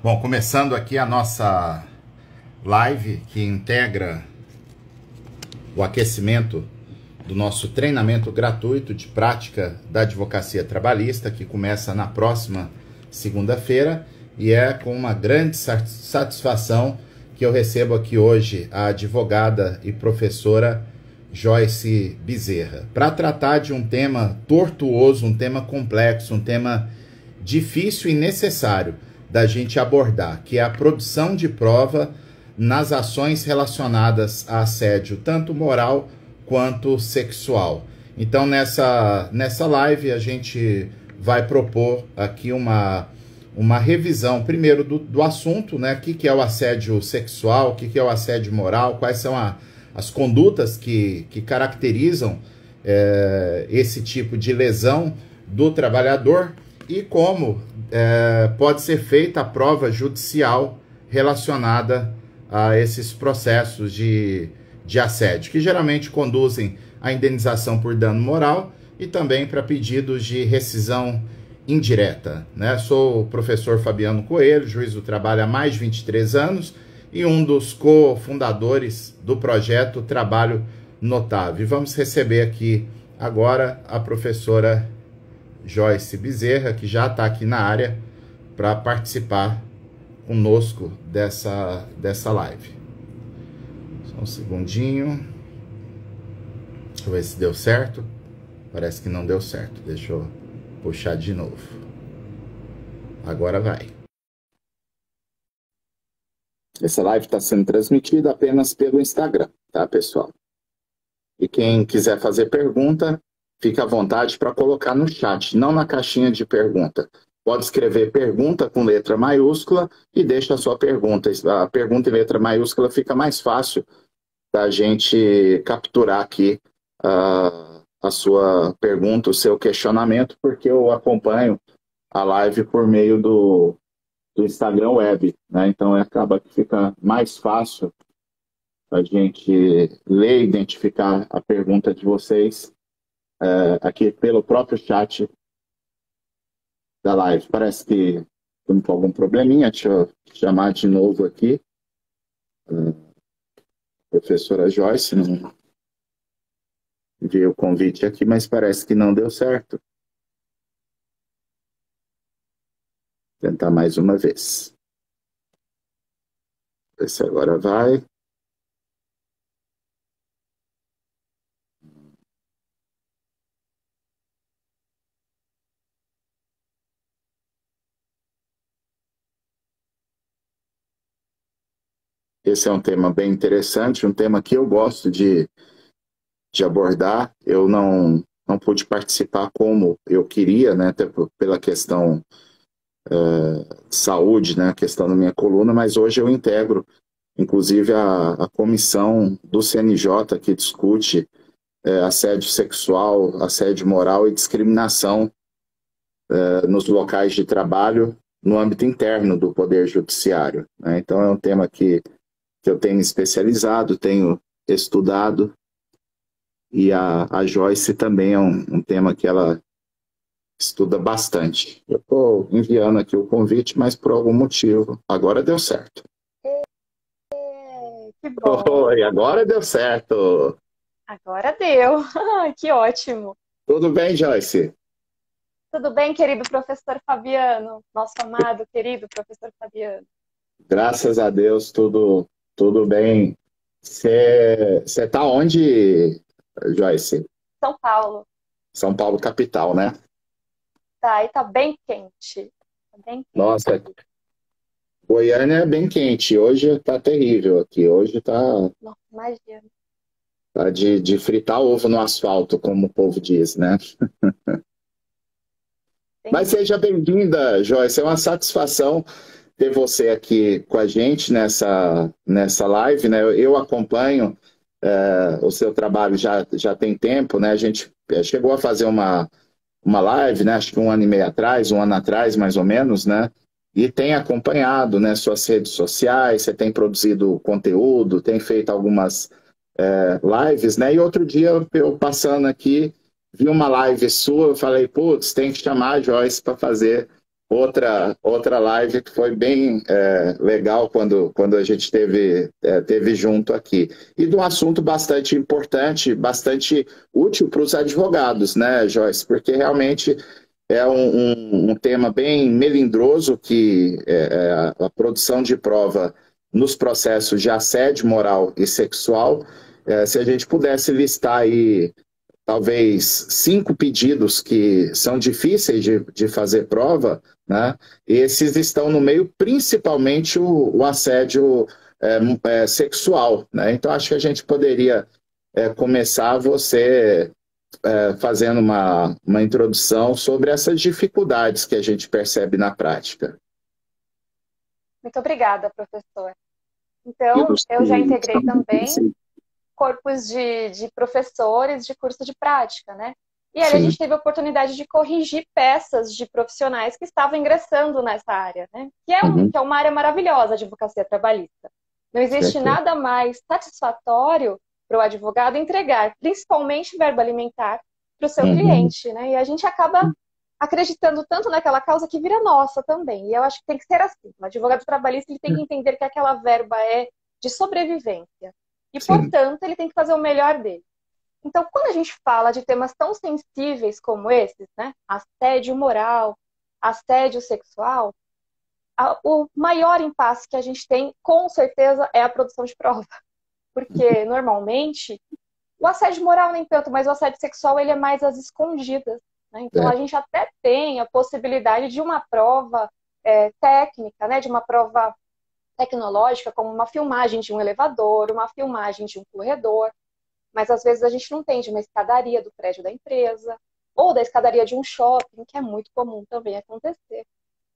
Bom, começando aqui a nossa live que integra o aquecimento do nosso treinamento gratuito de prática da advocacia trabalhista, que começa na próxima segunda-feira, e é com uma grande satisfação que eu recebo aqui hoje a advogada e professora Joyce Bezerra, para tratar de um tema tortuoso, um tema complexo, um tema difícil e necessário da gente abordar, que é a produção de prova nas ações relacionadas a assédio, tanto moral quanto sexual. Então, nessa live, a gente vai propor aqui uma revisão, primeiro, do assunto, né? O que é o assédio sexual, o que é o assédio moral, quais são as condutas que caracterizam esse tipo de lesão do trabalhador e como pode ser feita a prova judicial relacionada a esses processos de assédio, que geralmente conduzem à indenização por dano moral e também para pedidos de rescisão indireta, né? Sou o professor Fabiano Coelho, juiz do trabalho há mais de 23 anos e um dos cofundadores do projeto Trabalho Notável. E vamos receber aqui agora a professora Joyce Bezerra, que já está aqui na área para participar conosco dessa live. Só um segundinho. Deixa eu ver se deu certo. Parece que não deu certo. Deixa eu puxar de novo. Agora vai. Essa live está sendo transmitida apenas pelo Instagram, tá, pessoal? E quem quiser fazer pergunta, fica à vontade para colocar no chat, não na caixinha de pergunta. Pode escrever pergunta com letra maiúscula e deixa a sua pergunta. A pergunta em letra maiúscula fica mais fácil da gente capturar aqui a sua pergunta, o seu questionamento, porque eu acompanho a live por meio do Instagram Web, né? Então acaba que fica mais fácil a gente ler e identificar a pergunta de vocês aqui pelo próprio chat da live. Parece que estamos com algum probleminha. Deixa eu chamar de novo aqui professora Joyce. Não enviei o convite aqui, mas parece que não deu certo. Vou tentar mais uma vez. Ver se agora vai. Esse é um tema bem interessante, um tema que eu gosto de abordar. Eu não pude participar como eu queria, né, até pela questão de saúde, né, a questão da minha coluna, mas hoje eu integro, inclusive, a comissão do CNJ que discute assédio sexual, assédio moral e discriminação nos locais de trabalho no âmbito interno do Poder Judiciário, né? Então é um tema que eu tenho especializado, tenho estudado, e a Joyce também é um tema que ela estuda bastante. Eu estou enviando aqui o convite, mas por algum motivo, agora deu certo. Que bom. Oi, agora deu certo. Agora deu. Que ótimo. Tudo bem, Joyce? Tudo bem, querido professor Fabiano? Nosso amado, querido professor Fabiano. Graças a Deus, tudo bem. Você está onde, Joyce? São Paulo. São Paulo, capital, né? Tá, e tá bem quente. Tá bem quente. Nossa, Goiânia é bem quente. Hoje tá terrível aqui. Hoje tá Nossa, imagina. de fritar ovo no asfalto, como o povo diz, né? Mas seja bem-vinda, Joyce. É uma satisfação ter você aqui com a gente nessa live, né? Eu acompanho o seu trabalho já tem tempo, né? A gente chegou a fazer uma live, né? Acho que um ano e meio atrás, um ano atrás, mais ou menos, né? E tem acompanhado, né, suas redes sociais, você tem produzido conteúdo, tem feito algumas lives, né? E outro dia eu passando aqui, vi uma live sua, eu falei, putz, tem que chamar a Joyce para fazer outra live que foi bem legal quando a gente teve junto aqui. E de um assunto bastante importante, bastante útil para os advogados, né, Joyce? Porque realmente é um tema bem melindroso que a produção de prova nos processos de assédio moral e sexual. Se a gente pudesse listar aí talvez 5 pedidos que são difíceis de fazer prova, né? Esses estão no meio, principalmente o assédio sexual, né? Então, acho que a gente poderia começar você fazendo uma introdução sobre essas dificuldades que a gente percebe na prática. Muito obrigada, professor. Então, eu já integrei também corpos de professores de curso de prática, né? E aí a gente teve a oportunidade de corrigir peças de profissionais que estavam ingressando nessa área, né? Que é uma área maravilhosa, a advocacia trabalhista. Não existe nada mais satisfatório para o advogado entregar, principalmente verba alimentar, para o seu cliente, né? E a gente acaba acreditando tanto naquela causa que vira nossa também. E eu acho que tem que ser assim. O advogado trabalhista ele tem que entender que aquela verba é de sobrevivência. E, portanto, ele tem que fazer o melhor dele. Então, quando a gente fala de temas tão sensíveis como esses, né? Assédio moral, assédio sexual, o maior impasse que a gente tem, com certeza, é a produção de prova. Porque, normalmente, o assédio moral nem tanto, mas o assédio sexual ele é mais às escondidas. Né? Então, a gente até tem a possibilidade de uma prova técnica, né? De uma prova tecnológica, como uma filmagem de um elevador, uma filmagem de um corredor, mas às vezes a gente não tem de uma escadaria do prédio da empresa, ou da escadaria de um shopping, que é muito comum também acontecer.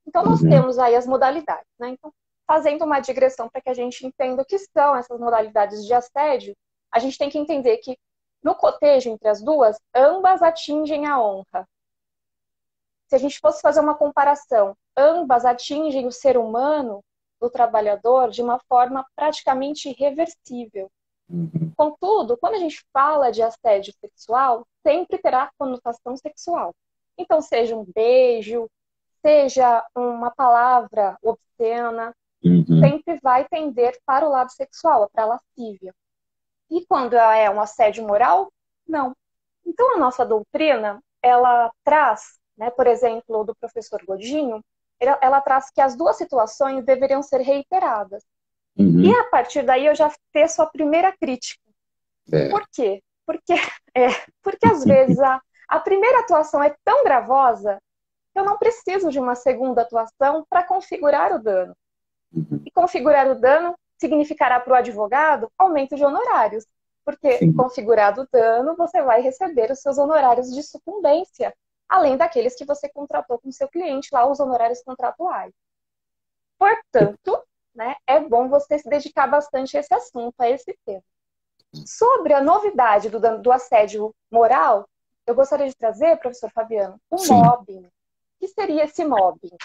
Então nós temos aí as modalidades, né? Então, fazendo uma digressão para que a gente entenda o que são essas modalidades de assédio, a gente tem que entender que no cotejo entre as duas, ambas atingem a honra. Se a gente fosse fazer uma comparação, ambas atingem o ser humano do trabalhador de uma forma praticamente irreversível. Contudo, quando a gente fala de assédio sexual, sempre terá conotação sexual. Então, seja um beijo, seja uma palavra obscena, sempre vai tender para o lado sexual, para a lascívia. E quando é um assédio moral, não. Então, a nossa doutrina, ela traz, né, por exemplo, do professor Godinho, ela traz que as duas situações deveriam ser reiteradas. E a partir daí eu já teço a primeira crítica. Por quê? Porque às vezes a primeira atuação é tão gravosa que eu não preciso de uma segunda atuação para configurar o dano. E configurar o dano significará para o advogado aumento de honorários. Porque configurado o dano, você vai receber os seus honorários de sucumbência, além daqueles que você contratou com o seu cliente, lá os honorários contratuais. Portanto, né, é bom você se dedicar bastante a esse assunto, a esse tema. Sobre a novidade do assédio moral, eu gostaria de trazer, professor Fabiano, o mobbing. O que seria esse mobbing?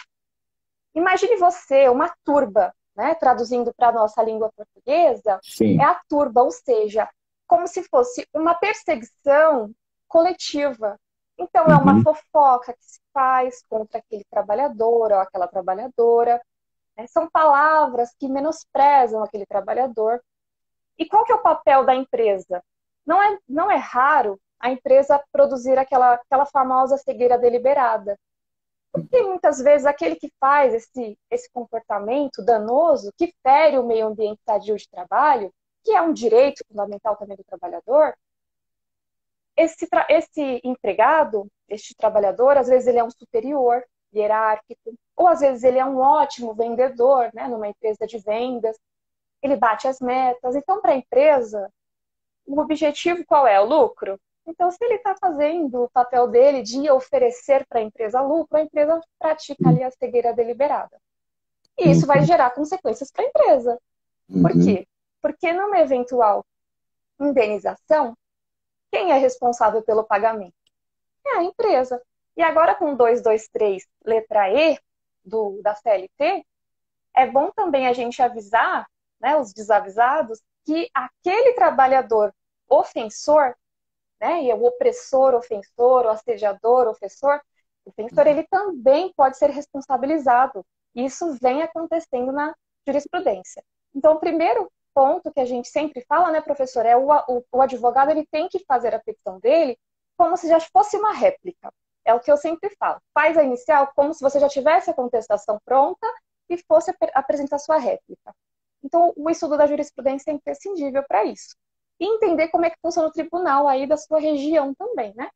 Imagine você, uma turba, né, traduzindo para a nossa língua portuguesa, é a turba, ou seja, como se fosse uma perseguição coletiva. Então, é uma fofoca que se faz contra aquele trabalhador ou aquela trabalhadora. Né? São palavras que menosprezam aquele trabalhador. E qual que é o papel da empresa? Não é raro a empresa produzir aquela famosa cegueira deliberada. Porque muitas vezes aquele que faz esse comportamento danoso, que fere o meio ambiente sadio de trabalho, que é um direito fundamental também do trabalhador, esse empregado, este trabalhador, às vezes ele é um superior hierárquico, ou às vezes ele é um ótimo vendedor, né, numa empresa de vendas, ele bate as metas. Então, para a empresa, o objetivo qual é? O lucro? Então, se ele está fazendo o papel dele de oferecer para a empresa lucro, a empresa pratica ali a cegueira deliberada. E isso vai gerar consequências para a empresa. Por quê? Porque numa eventual indenização, quem é responsável pelo pagamento? É a empresa. E agora com 223, letra E, da CLT, é bom também a gente avisar, né, os desavisados, que aquele trabalhador ofensor, né, e o opressor ofensor, o assediador ofensor, O defensor, ele também pode ser responsabilizado. Isso vem acontecendo na jurisprudência. Então, o primeiro ponto que a gente sempre fala, né, professor, é o advogado, ele tem que fazer a petição dele como se já fosse uma réplica. É o que eu sempre falo. Faz a inicial como se você já tivesse a contestação pronta e fosse apresentar sua réplica. Então, o estudo da jurisprudência é imprescindível para isso. E entender como é que funciona o tribunal aí da sua região também, né?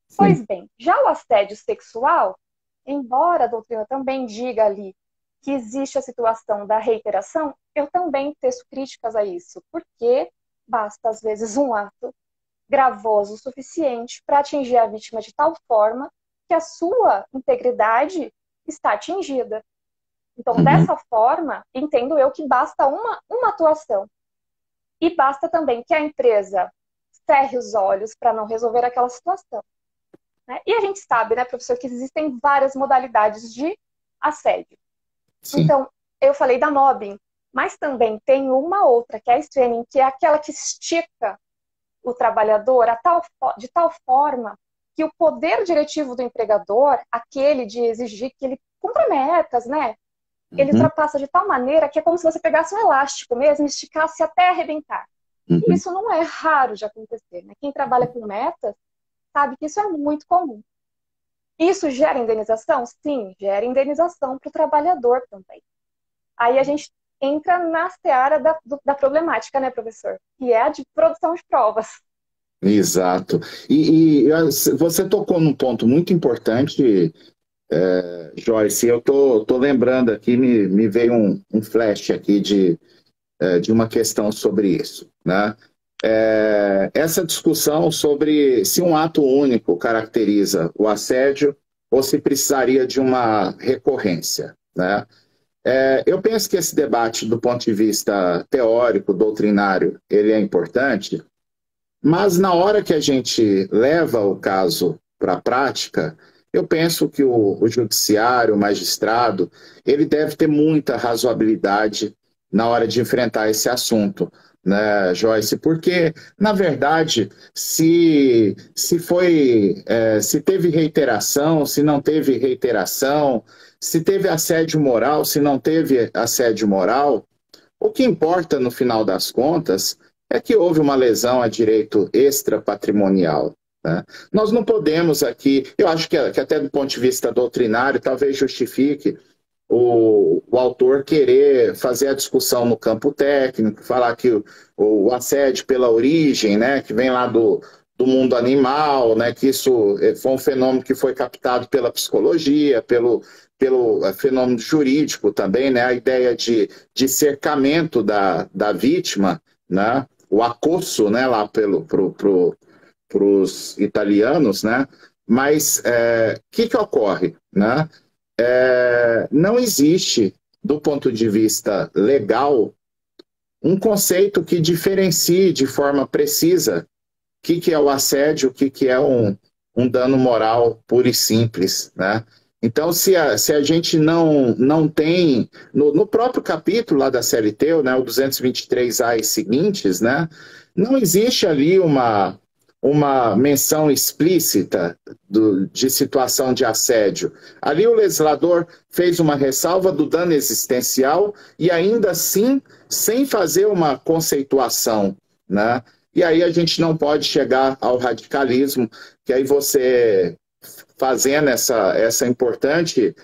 Sim. Pois bem, já o assédio sexual, embora a doutrina também diga ali que existe a situação da reiteração, eu também teço críticas a isso, porque basta, às vezes, um ato gravoso o suficiente para atingir a vítima de tal forma que a sua integridade está atingida. Então, dessa forma, entendo eu que basta uma atuação. E basta também que a empresa cerre os olhos para não resolver aquela situação. Né? E a gente sabe, né, professor, que existem várias modalidades de assédio. Sim. Então, eu falei da mobbing, mas também tem uma outra, que é a straining, que é aquela que estica o trabalhador de tal forma que o poder diretivo do empregador, aquele de exigir que ele cumpra metas, né? Ele ultrapassa de tal maneira que é como se você pegasse um elástico mesmo e esticasse até arrebentar. E isso não é raro de acontecer, né? Quem trabalha com metas sabe que isso é muito comum. Isso gera indenização? Sim, gera indenização para o trabalhador também. Aí a gente entra na seara da problemática, né, professor? Que é a de produção de provas. Exato. E você tocou num ponto muito importante, Joyce. Eu tô lembrando aqui, me veio um flash aqui de uma questão sobre isso, né? Essa discussão sobre se um ato único caracteriza o assédio ou se precisaria de uma recorrência, né? Eu penso que esse debate, do ponto de vista teórico, doutrinário, ele é importante, mas na hora que a gente leva o caso para a prática, eu penso que o judiciário, o magistrado, ele deve ter muita razoabilidade na hora de enfrentar esse assunto, né, Joyce? Porque, na verdade, se teve reiteração, se não teve reiteração, se teve assédio moral, se não teve assédio moral, o que importa, no final das contas, é que houve uma lesão a direito extrapatrimonial. Né? Nós não podemos aqui, eu acho que até do ponto de vista doutrinário, talvez justifique o autor querer fazer a discussão no campo técnico, falar que o assédio pela origem, né, que vem lá do mundo animal, né, que isso foi um fenômeno que foi captado pela psicologia, pelo fenômeno jurídico também, né, a ideia de cercamento da vítima, né, o acosso, né, lá pros italianos, né, mas que ocorre, né? Não existe, do ponto de vista legal, um conceito que diferencie de forma precisa o que é o assédio, o que é um dano moral puro e simples, né? Então, se a gente não tem, no próprio capítulo lá da CLT, né, o 223A e seguintes, né, não existe ali uma menção explícita de situação de assédio. Ali o legislador fez uma ressalva do dano existencial e ainda assim sem fazer uma conceituação, né? E aí a gente não pode chegar ao radicalismo, que aí você, fazendo essa importante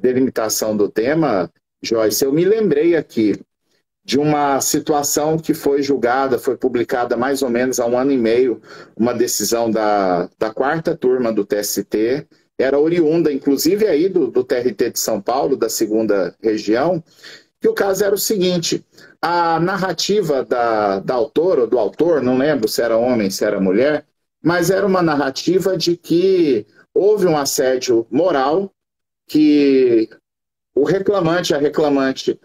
delimitação do tema, Joyce, eu me lembrei aqui de uma situação que foi julgada, foi publicada mais ou menos há 1 ano e meio, uma decisão da 4ª turma do TST, era oriunda, inclusive, aí do TRT de São Paulo, da 2ª região, que o caso era o seguinte: a narrativa da autora ou do autor, não lembro se era homem, se era mulher, mas era uma narrativa de que houve um assédio moral, que o reclamante, a reclamante,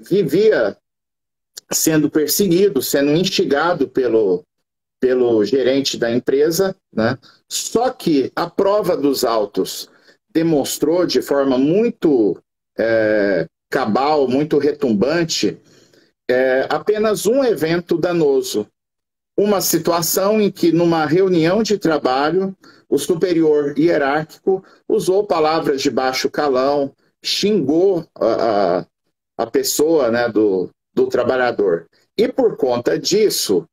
vivia sendo perseguido, sendo instigado pelo gerente da empresa, né? Só que a prova dos autos demonstrou de forma muito cabal, muito retumbante, apenas um evento danoso. Uma situação em que, numa reunião de trabalho, o superior hierárquico usou palavras de baixo calão, xingou a pessoa, né, do trabalhador. E por conta disso,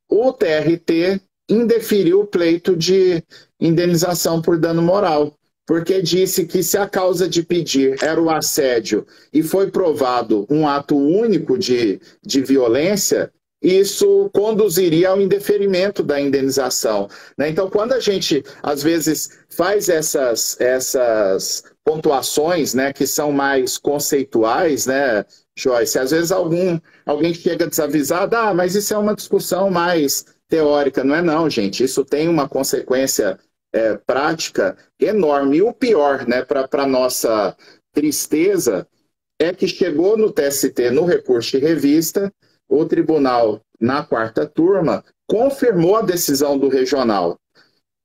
o TRT indeferiu o pleito de indenização por dano moral, porque disse que se a causa de pedir era o assédio e foi provado um ato único de violência, isso conduziria ao indeferimento da indenização, né? Então, quando a gente, às vezes, faz essas pontuações, né, que são mais conceituais, né, Joyce, às vezes alguém chega desavisado, mas isso é uma discussão mais teórica. Não é não, gente. Isso tem uma consequência prática enorme. E o pior, né, para nossa tristeza, é que chegou no TST, no recurso de revista, o tribunal, na quarta turma, confirmou a decisão do regional,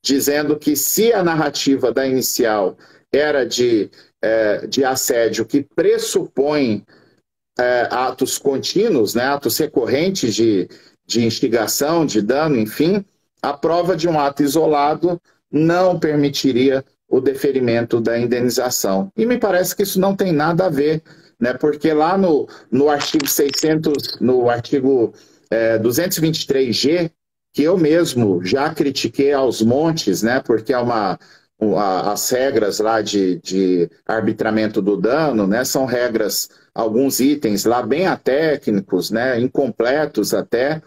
dizendo que se a narrativa da inicial era de assédio que pressupõe atos contínuos, né, atos recorrentes de instigação, de dano, enfim, a prova de um ato isolado não permitiria o deferimento da indenização. E me parece que isso não tem nada a ver, né, porque lá no artigo 600, no artigo 223G, que eu mesmo já critiquei aos montes, né, porque as regras lá de arbitramento do dano, né, são regras, alguns itens lá bem atécnicos, né, incompletos até,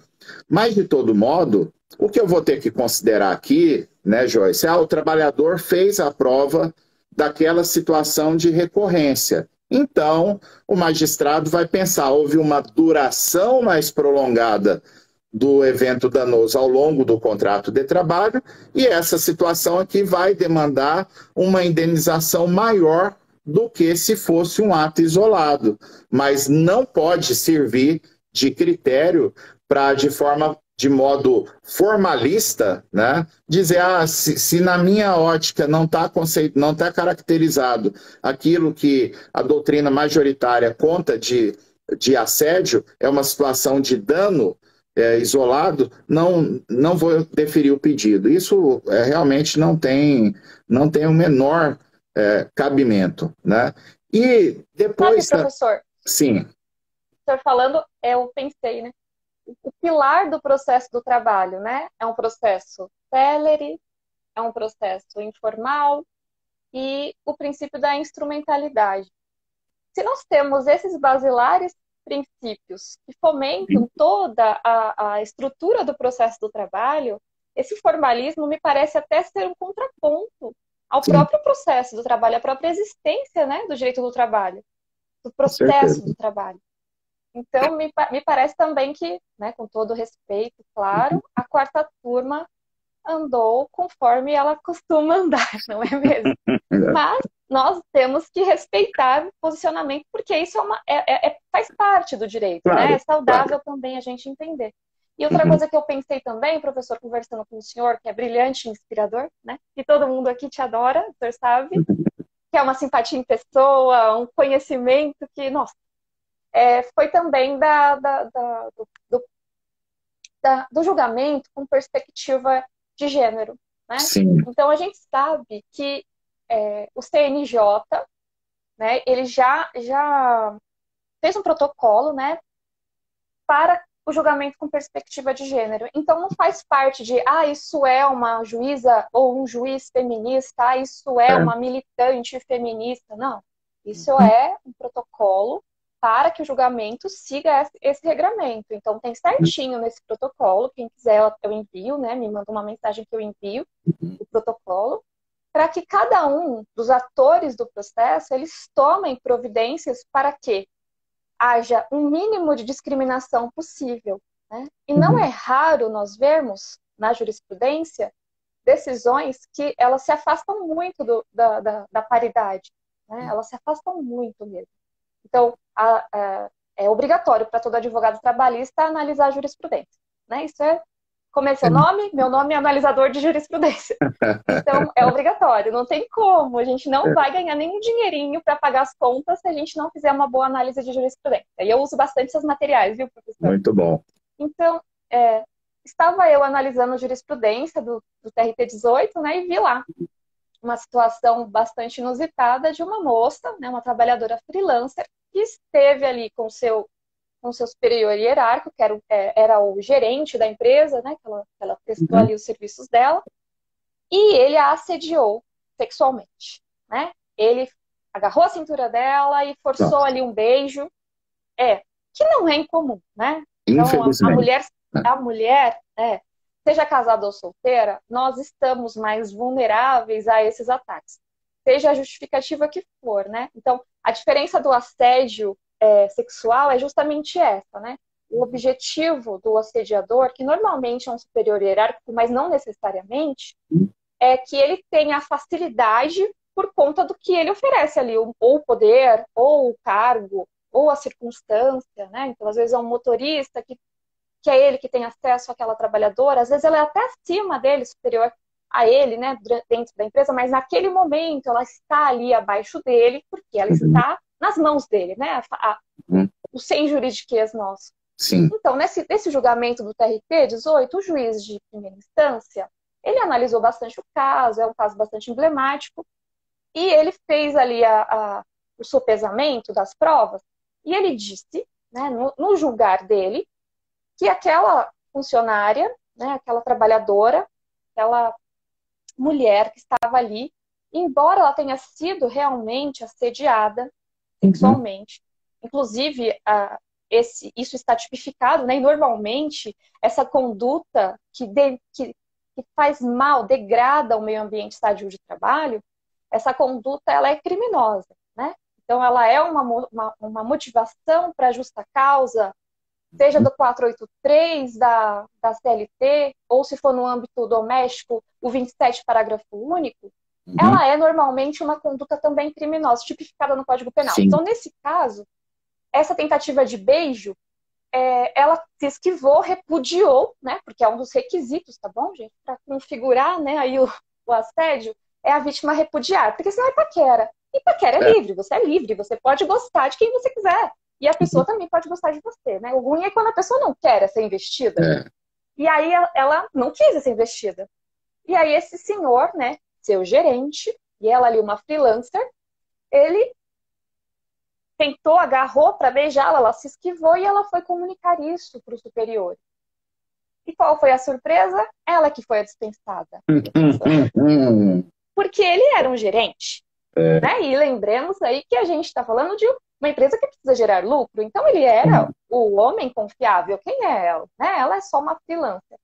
mas de todo modo, o que eu vou ter que considerar aqui, né, Joyce, o trabalhador fez a prova daquela situação de recorrência. Então, o magistrado vai pensar, houve uma duração mais prolongada do evento danoso ao longo do contrato de trabalho, e essa situação aqui vai demandar uma indenização maior do que se fosse um ato isolado, mas não pode servir de critério para, de modo formalista, né, dizer, se na minha ótica não está caracterizado aquilo que a doutrina majoritária conta de assédio, é uma situação de dano isolado, não vou deferir o pedido. Isso realmente não tem o menor cabimento, né? E depois... Sabe, professor? Sim. O senhor falando, eu pensei, né? O pilar do processo do trabalho, né? É um processo célere, é um processo informal e o princípio da instrumentalidade. Se nós temos esses basilares princípios que fomentam toda a estrutura do processo do trabalho, esse formalismo me parece até ser um contraponto ao próprio processo do trabalho, à própria existência, né, do direito do trabalho, do processo do trabalho. Então, me parece também que, né, com todo respeito, claro, a quarta turma andou conforme ela costuma andar, não é mesmo? Mas nós temos que respeitar o posicionamento, porque isso faz parte do direito, claro, né? É saudável também a gente entender. E outra coisa que eu pensei também, professor, conversando com o senhor, que é brilhante e inspirador, né? E todo mundo aqui te adora, o senhor sabe, que é uma simpatia em pessoa, um conhecimento que, nossa, foi também do julgamento com perspectiva de gênero, né? Sim. Então, a gente sabe que o CNJ, né, ele já fez um protocolo, né, para o julgamento com perspectiva de gênero. Então, não faz parte de, isso é uma juíza ou um juiz feminista, isso é uma militante feminista. Não. Isso é um protocolo para que o julgamento siga esse regramento. Então, tem certinho nesse protocolo. Quem quiser, eu envio, né, me manda uma mensagem que eu envio o protocolo, para que cada um dos atores do processo, eles tomem providências para que haja um mínimo de discriminação possível, né? E não é raro nós vermos, na jurisprudência, decisões que elas se afastam muito da paridade, né? Elas se afastam muito mesmo. Então, é obrigatório para todo advogado trabalhista analisar a jurisprudência, né? Isso como é seu nome? Meu nome é analisador de jurisprudência. Então, é obrigatório, não tem como. A gente não vai ganhar nenhum dinheirinho para pagar as contas se a gente não fizer uma boa análise de jurisprudência. E eu uso bastante esses materiais, viu, professor? Muito bom. Então, estava eu analisando a jurisprudência do TRT-18, né, e vi lá uma situação bastante inusitada de uma moça, né, uma trabalhadora freelancer, que esteve ali com seu superior hierárquico, que era o gerente da empresa, né, que ela prestou ali os serviços dela, e ele a assediou sexualmente, né? Ele agarrou a cintura dela e forçou ali um beijo, que não é incomum, né? Então, a mulher, seja casada ou solteira, nós estamos mais vulneráveis a esses ataques, seja a justificativa que for, né? Então, a diferença do assédio sexual é justamente essa, né? O objetivo do assediador, que normalmente é um superior hierárquico, mas não necessariamente, é que ele tenha a facilidade por conta do que ele oferece ali, ou o poder, ou o cargo, ou a circunstância, né? Então, às vezes é um motorista que é ele que tem acesso àquela trabalhadora, às vezes ela é até acima dele, superior a ele, né, dentro da empresa, mas naquele momento ela está ali abaixo dele, porque ela está nas mãos dele, né? O sem juridiquês nosso. Sim. Então, nesse julgamento do TRT-18, o juiz de primeira instância, ele analisou bastante o caso, é um caso bastante emblemático, e ele fez ali o sopesamento das provas, e ele disse, né, no julgar dele, que aquela funcionária, né, aquela trabalhadora, aquela mulher que estava ali, embora ela tenha sido realmente assediada sexualmente, inclusive isso está tipificado, né, e normalmente essa conduta que faz mal, degrada o meio ambiente sadio de trabalho, essa conduta ela é criminosa, né? Então ela é uma motivação para justa causa, seja do 483 da CLT, ou se for no âmbito doméstico, o 27, parágrafo único, ela é normalmente uma conduta também criminosa, tipificada no Código Penal. Sim. Então, nesse caso, essa tentativa de beijo, ela se esquivou, repudiou, né? Porque é um dos requisitos, tá bom, gente? Para configurar, né, aí o assédio, é a vítima repudiar, porque senão é paquera. E paquera é livre, você pode gostar de quem você quiser. E a pessoa também pode gostar de você, né? O ruim é quando a pessoa não quer essa investida. E aí ela não quis essa investida. E aí esse senhor, né, seu gerente, e ela ali uma freelancer, ele tentou, agarrou para beijá-la, ela se esquivou e ela foi comunicar isso para o superior. E qual foi a surpresa? Ela que foi a dispensada. Porque ele era um gerente. Né? E lembremos aí que a gente está falando de uma empresa que precisa gerar lucro. Então ele era o homem confiável. Quem é ela? Né? Ela é só uma freelancer.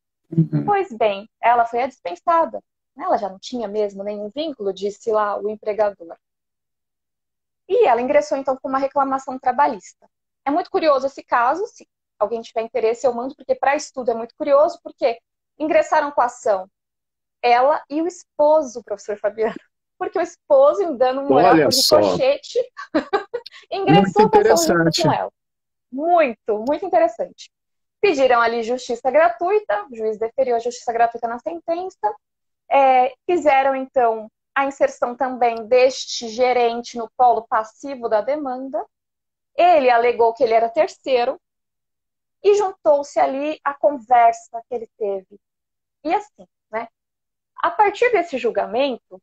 Pois bem, ela foi a dispensada. Ela já não tinha mesmo nenhum vínculo, disse lá o empregador. E ela ingressou então com uma reclamação trabalhista. É muito curioso esse caso, se alguém tiver interesse eu mando, porque para estudo é muito curioso, porque ingressaram com a ação ela e o esposo, professor Fabiano. Porque o esposo, em dano moral por ricochete, ingressou com ação junto com ela. Muito, muito interessante. Pediram ali justiça gratuita, o juiz deferiu a justiça gratuita na sentença, fizeram então a inserção também deste gerente no polo passivo da demanda. Ele alegou que ele era terceiro e juntou-se ali a conversa que ele teve. E assim, né? A partir desse julgamento,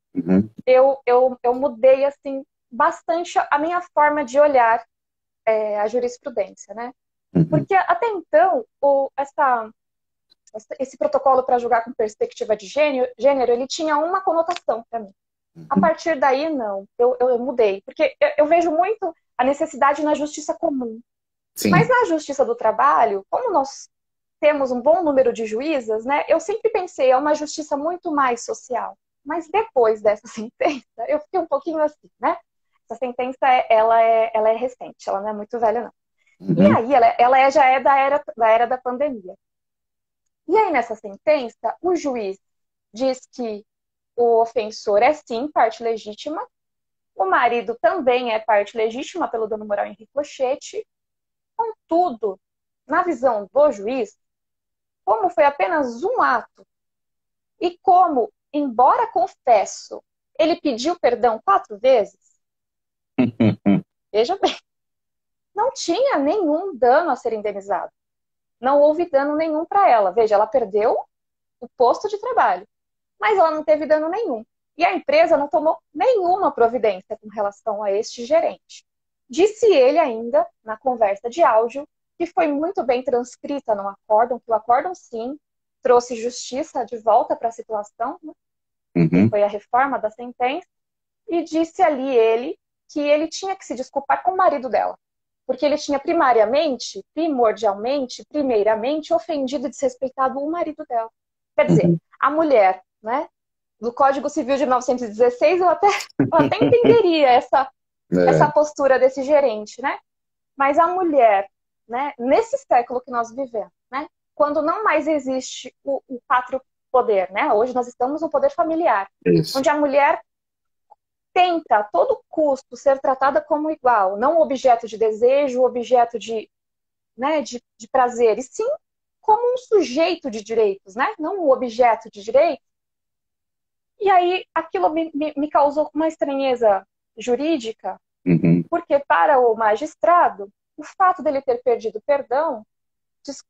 eu mudei assim bastante a minha forma de olhar a jurisprudência, né? Porque até então esse protocolo para julgar com perspectiva de gênero, ele tinha uma conotação para mim. A partir daí, não. Eu mudei. Porque eu vejo muito a necessidade na justiça comum. Sim. Mas na justiça do trabalho, como nós temos um bom número de juízas, né? Eu sempre pensei, é uma justiça muito mais social. Mas depois dessa sentença, eu fiquei um pouquinho assim, né? Essa sentença, ela é recente, ela não é muito velha, não. E aí, ela já é da era da pandemia. E aí, nessa sentença, o juiz diz que o ofensor é, sim, parte legítima, o marido também é parte legítima pelo dano moral em ricochete. Contudo, na visão do juiz, como foi apenas um ato, e como, embora confesso, ele pediu perdão 4 vezes, veja bem, não tinha nenhum dano a ser indenizado. não houve dano nenhum para ela. Veja, ela perdeu o posto de trabalho, mas ela não teve dano nenhum. E a empresa não tomou nenhuma providência com relação a este gerente. Disse ele ainda, na conversa de áudio, que foi muito bem transcrita no acórdão, que o acórdão, sim, trouxe justiça de volta para a situação, né? Que foi a reforma da sentença, e disse ali ele que ele tinha que se desculpar com o marido dela, porque ele tinha primordialmente, primeiramente, ofendido e desrespeitado o marido dela. Quer dizer, a mulher, né, do Código Civil de 1916, eu até entenderia essa postura desse gerente, né? Mas a mulher, né, nesse século que nós vivemos, né, quando não mais existe o pátrio poder, né? Hoje nós estamos no poder familiar, onde a mulher tenta a todo custo ser tratada como igual, não objeto de desejo, objeto de, né, de prazer, e sim como um sujeito de direitos, né? Não um objeto de direitos. E aí aquilo me causou uma estranheza jurídica, porque para o magistrado, o fato dele ter perdido perdão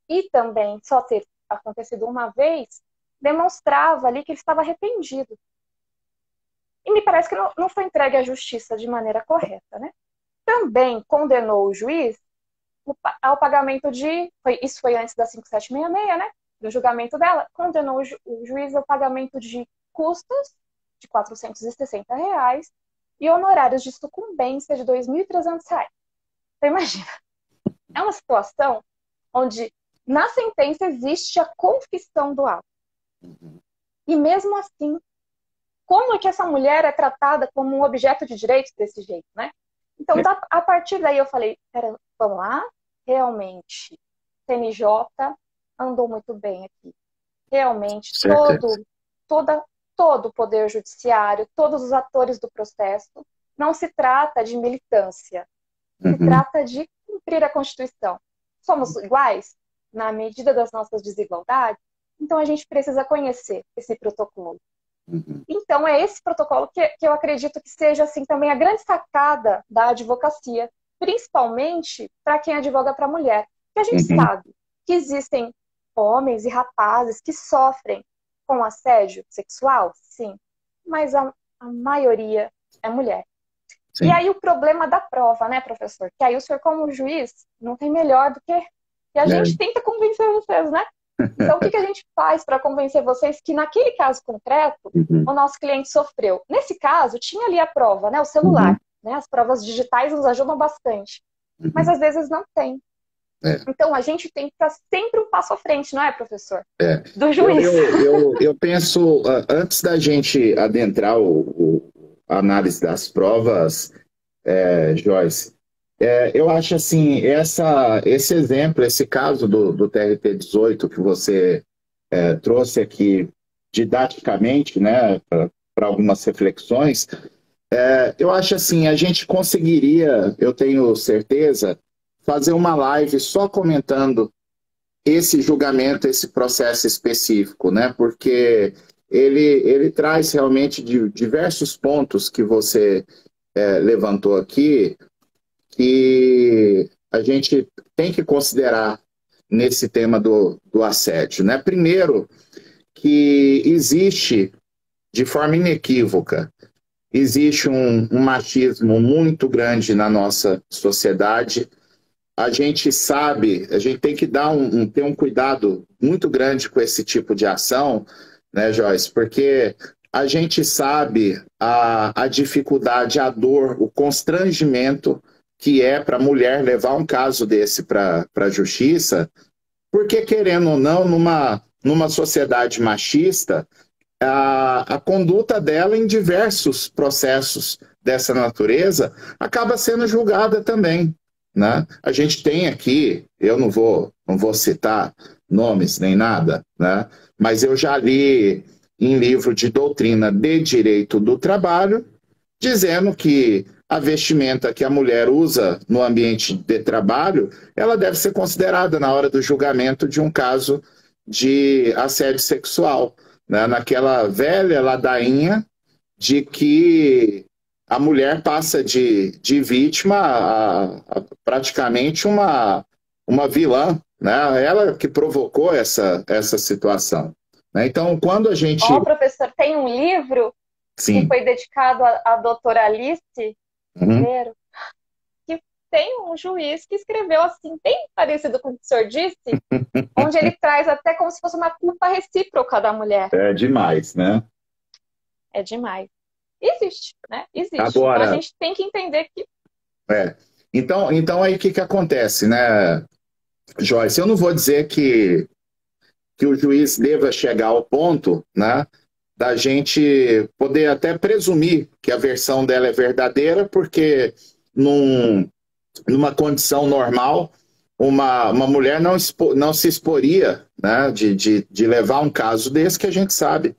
e também só ter acontecido uma vez, demonstrava ali que ele estava arrependido. E me parece que não foi entregue à justiça de maneira correta, né? Também condenou o juiz ao pagamento de... Isso foi antes da 5766, né? Do julgamento dela. Condenou o juiz ao pagamento de custas de R$ 460 e honorários de sucumbência de R$ 2.300. Então, imagina. É uma situação onde na sentença existe a confissão do ato. E mesmo assim, como é que essa mulher é tratada como um objeto de direitos desse jeito, né? Então, a partir daí eu falei, vamos lá, realmente, CNJ andou muito bem aqui. Realmente, todo o poder judiciário, todos os atores do processo, não se trata de militância, se trata de cumprir a Constituição. Somos iguais na medida das nossas desigualdades, então a gente precisa conhecer esse protocolo. Então é esse protocolo que eu acredito que seja assim também a grande sacada da advocacia, principalmente para quem advoga para mulher. Porque a gente sabe que existem homens e rapazes que sofrem com assédio sexual, sim, mas a maioria é mulher. Sim. E aí o problema da prova, né, professor? Que aí o senhor, como juiz, não tem melhor do que... E a gente tenta convencer vocês, né? Então, o que a gente faz para convencer vocês que naquele caso concreto, o nosso cliente sofreu? Nesse caso, tinha ali a prova, né, o celular. Né? As provas digitais nos ajudam bastante. Mas às vezes não tem. Então, a gente tem que estar sempre um passo à frente, não é, professor? Do juiz. Eu penso, antes da gente adentrar a análise das provas, Joyce, eu acho assim, esse exemplo, esse caso do TRT-18 que você trouxe aqui didaticamente, né, para algumas reflexões, eu acho assim, a gente conseguiria, eu tenho certeza, fazer uma live só comentando esse julgamento, esse processo específico, né, porque ele traz realmente diversos pontos que você levantou aqui, que a gente tem que considerar nesse tema do assédio, né? Primeiro, que existe, de forma inequívoca, existe um machismo muito grande na nossa sociedade. A gente sabe, a gente tem que ter um cuidado muito grande com esse tipo de ação, né, Joyce? Porque a gente sabe a dificuldade, a dor, o constrangimento que é para a mulher levar um caso desse para a justiça, porque, querendo ou não, numa sociedade machista, a conduta dela em diversos processos dessa natureza acaba sendo julgada também, né? A gente tem aqui, eu não vou citar nomes nem nada, né? Mas eu já li em livro de doutrina de direito do trabalho, dizendo que a vestimenta que a mulher usa no ambiente de trabalho, ela deve ser considerada na hora do julgamento de um caso de assédio sexual, né? Naquela velha ladainha de que a mulher passa de vítima a praticamente uma vilã né? Ela que provocou essa situação. Né? Então, quando a gente... Professor, tem um livro Sim. que foi dedicado à doutora Alice Ribeiro, que tem um juiz que escreveu assim, bem parecido com o que o senhor disse, onde ele traz até como se fosse uma culpa recíproca da mulher. É demais, né? É demais. Existe, né? Existe. Agora, então a gente tem que entender que... Então aí o que acontece, né, Joyce? Eu não vou dizer que o juiz deva chegar ao ponto, né, da gente poder até presumir que a versão dela é verdadeira, porque numa condição normal, uma mulher não se exporia, né, de levar um caso desse que a gente sabe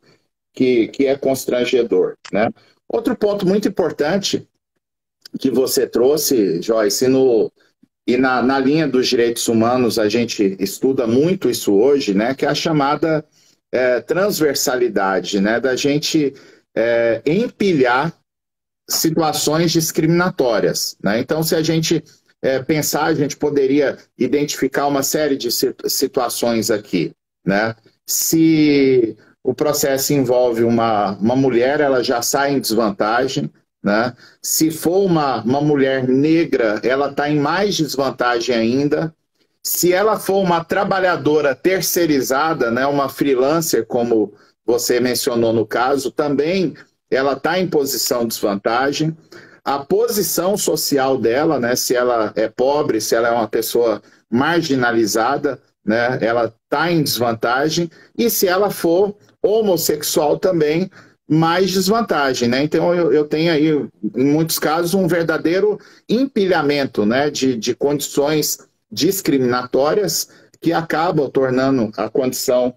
que é constrangedor. Né? Outro ponto muito importante que você trouxe, Joyce, e na linha dos direitos humanos a gente estuda muito isso hoje, né, que é a chamada transversalidade, né, da gente empilhar situações discriminatórias. Né? Então, se a gente pensar, a gente poderia identificar uma série de situações aqui. Né? Se o processo envolve uma mulher, ela já sai em desvantagem. Né? Se for uma mulher negra, ela está em mais desvantagem ainda. Se ela for uma trabalhadora terceirizada, né, uma freelancer, como você mencionou no caso, também ela está em posição de desvantagem. A posição social dela, né, se ela é pobre, se ela é uma pessoa marginalizada, né, ela está em desvantagem. E se ela for homossexual também, mais desvantagem, né? Então eu tenho aí, em muitos casos, um verdadeiro empilhamento, né, de condições discriminatórias que acabam tornando a condição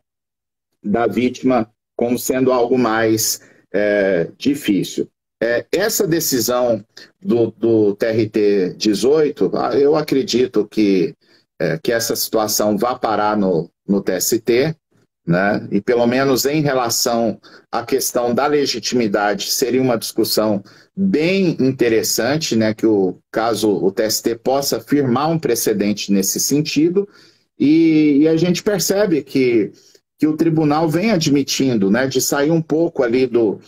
da vítima como sendo algo mais difícil. Essa decisão do TRT 18, eu acredito que essa situação vá parar no TST, né? E pelo menos em relação à questão da legitimidade, seria uma discussão bem interessante, né? Que caso o TST possa firmar um precedente nesse sentido, e a gente percebe que o tribunal vem admitindo, né, de sair um pouco ali do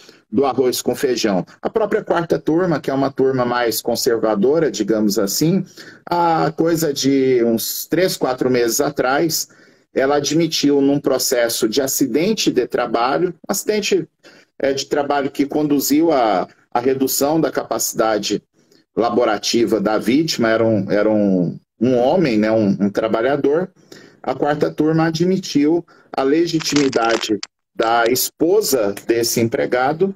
arroz com feijão. A própria quarta turma, que é uma turma mais conservadora, digamos assim, a coisa de uns 3, 4 meses atrás, ela admitiu num processo de acidente de trabalho que conduziu à redução da capacidade laborativa da vítima, era um homem, né, um trabalhador. A quarta turma admitiu a legitimidade da esposa desse empregado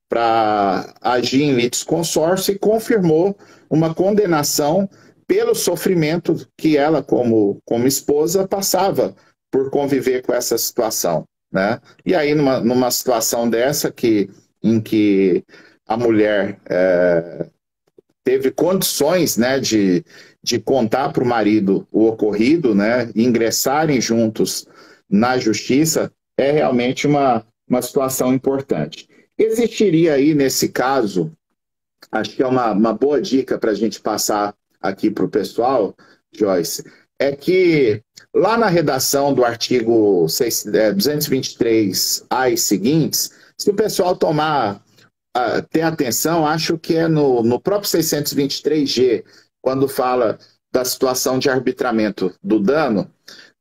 para agir em litisconsórcio e confirmou uma condenação pelo sofrimento que ela, como esposa, passava por conviver com essa situação. Né? E aí, numa situação dessa, em que a mulher teve condições, né, de contar para o marido o ocorrido, né, e ingressarem juntos na justiça, é realmente uma situação importante. Existiria aí, nesse caso, acho que é uma boa dica para a gente passar aqui para o pessoal, Joyce, é que lá na redação do artigo 223A e seguintes, se o pessoal ter atenção, acho que é no próprio 623G, quando fala da situação de arbitramento do dano,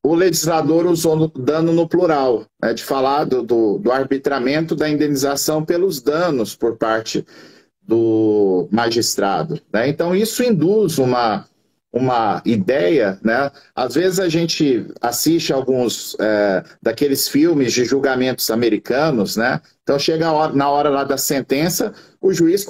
o legislador usou dano no plural, né, de falar do arbitramento da indenização pelos danos por parte do magistrado. Né? Então, isso induz uma ideia, né? Às vezes a gente assiste alguns daqueles filmes de julgamentos americanos, né? Então chega na hora lá da sentença, o juiz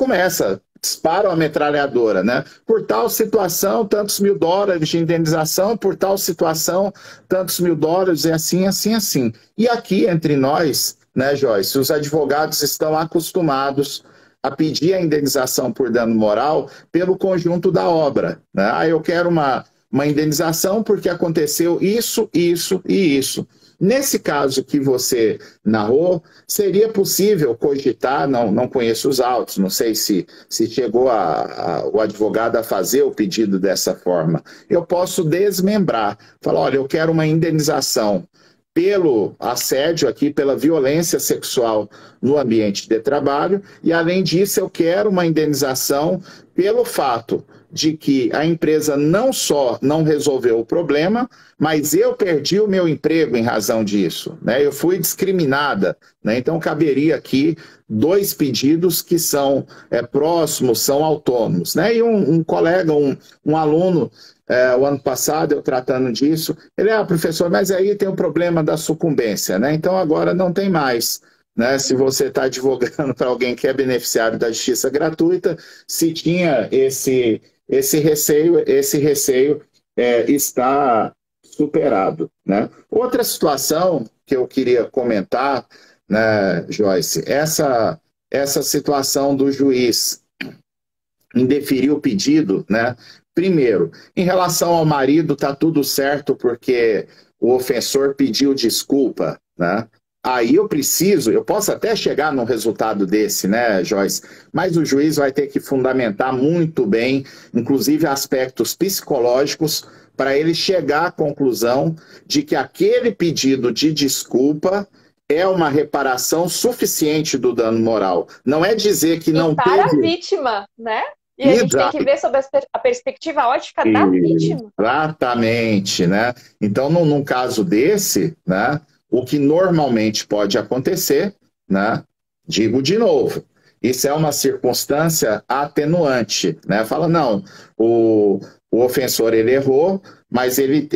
dispara a metralhadora, né? Por tal situação, tantos mil dólares de indenização, por tal situação, tantos mil dólares, é assim, assim, assim. E aqui, entre nós, né, Joyce, os advogados estão acostumados a pedir a indenização por dano moral pelo conjunto da obra. Né? Eu quero uma indenização porque aconteceu isso, isso e isso. Nesse caso que você narrou, seria possível cogitar, não conheço os autos, não sei se chegou o advogado a fazer o pedido dessa forma. Eu posso desmembrar, falar, olha, eu quero uma indenização pelo assédio aqui, pela violência sexual no ambiente de trabalho, e além disso eu quero uma indenização pelo fato de que a empresa não só não resolveu o problema, mas eu perdi o meu emprego em razão disso, né? Eu fui discriminada, né? Então caberia aqui 2 pedidos que são próximos, são autônomos, né? E um colega, um aluno, o ano passado, eu tratando disso, ele, professor, mas aí tem o problema da sucumbência, né? Então agora não tem mais, né? Se você está advogando para alguém que é beneficiário da justiça gratuita, se tinha esse receio está superado, né? Outra situação que eu queria comentar, né, Joyce, essa situação do juiz indeferir o pedido, né? Primeiro, em relação ao marido, está tudo certo porque o ofensor pediu desculpa, né? Aí eu posso até chegar num resultado desse, né, Joyce? Mas o juiz vai ter que fundamentar muito bem, inclusive aspectos psicológicos, para ele chegar à conclusão de que aquele pedido de desculpa é uma reparação suficiente do dano moral. Não é dizer que não teve... Para a vítima, né? E a gente tem que ver sobre a perspectiva ótica da vítima. Exatamente, né? Então, num caso desse, né, o que normalmente pode acontecer, né, digo de novo, isso é uma circunstância atenuante, né? Fala, não, o ofensor ele errou, mas ele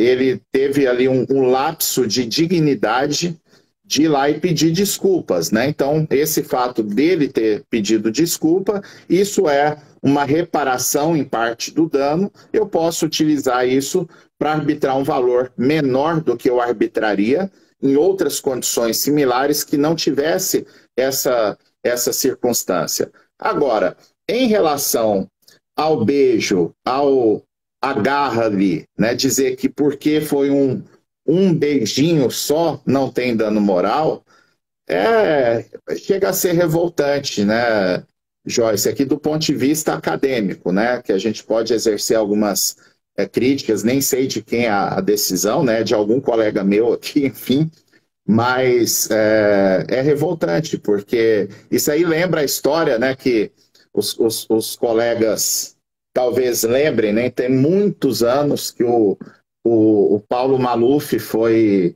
teve ali um lapso de dignidade de ir lá e pedir desculpas, né? Então, esse fato dele ter pedido desculpa, isso é uma reparação em parte do dano, eu posso utilizar isso para arbitrar um valor menor do que eu arbitraria em outras condições similares que não tivesse essa circunstância. Agora, em relação ao beijo, ao agarra ali, né? Dizer que porque foi um beijinho só não tem dano moral, chega a ser revoltante, né, Joyce? Aqui do ponto de vista acadêmico, né, que a gente pode exercer algumas críticas, nem sei de quem é a decisão, né, de algum colega meu aqui, enfim, mas é revoltante, porque isso aí lembra a história, né, que os colegas talvez lembrem, né, tem muitos anos que o Paulo Maluf foi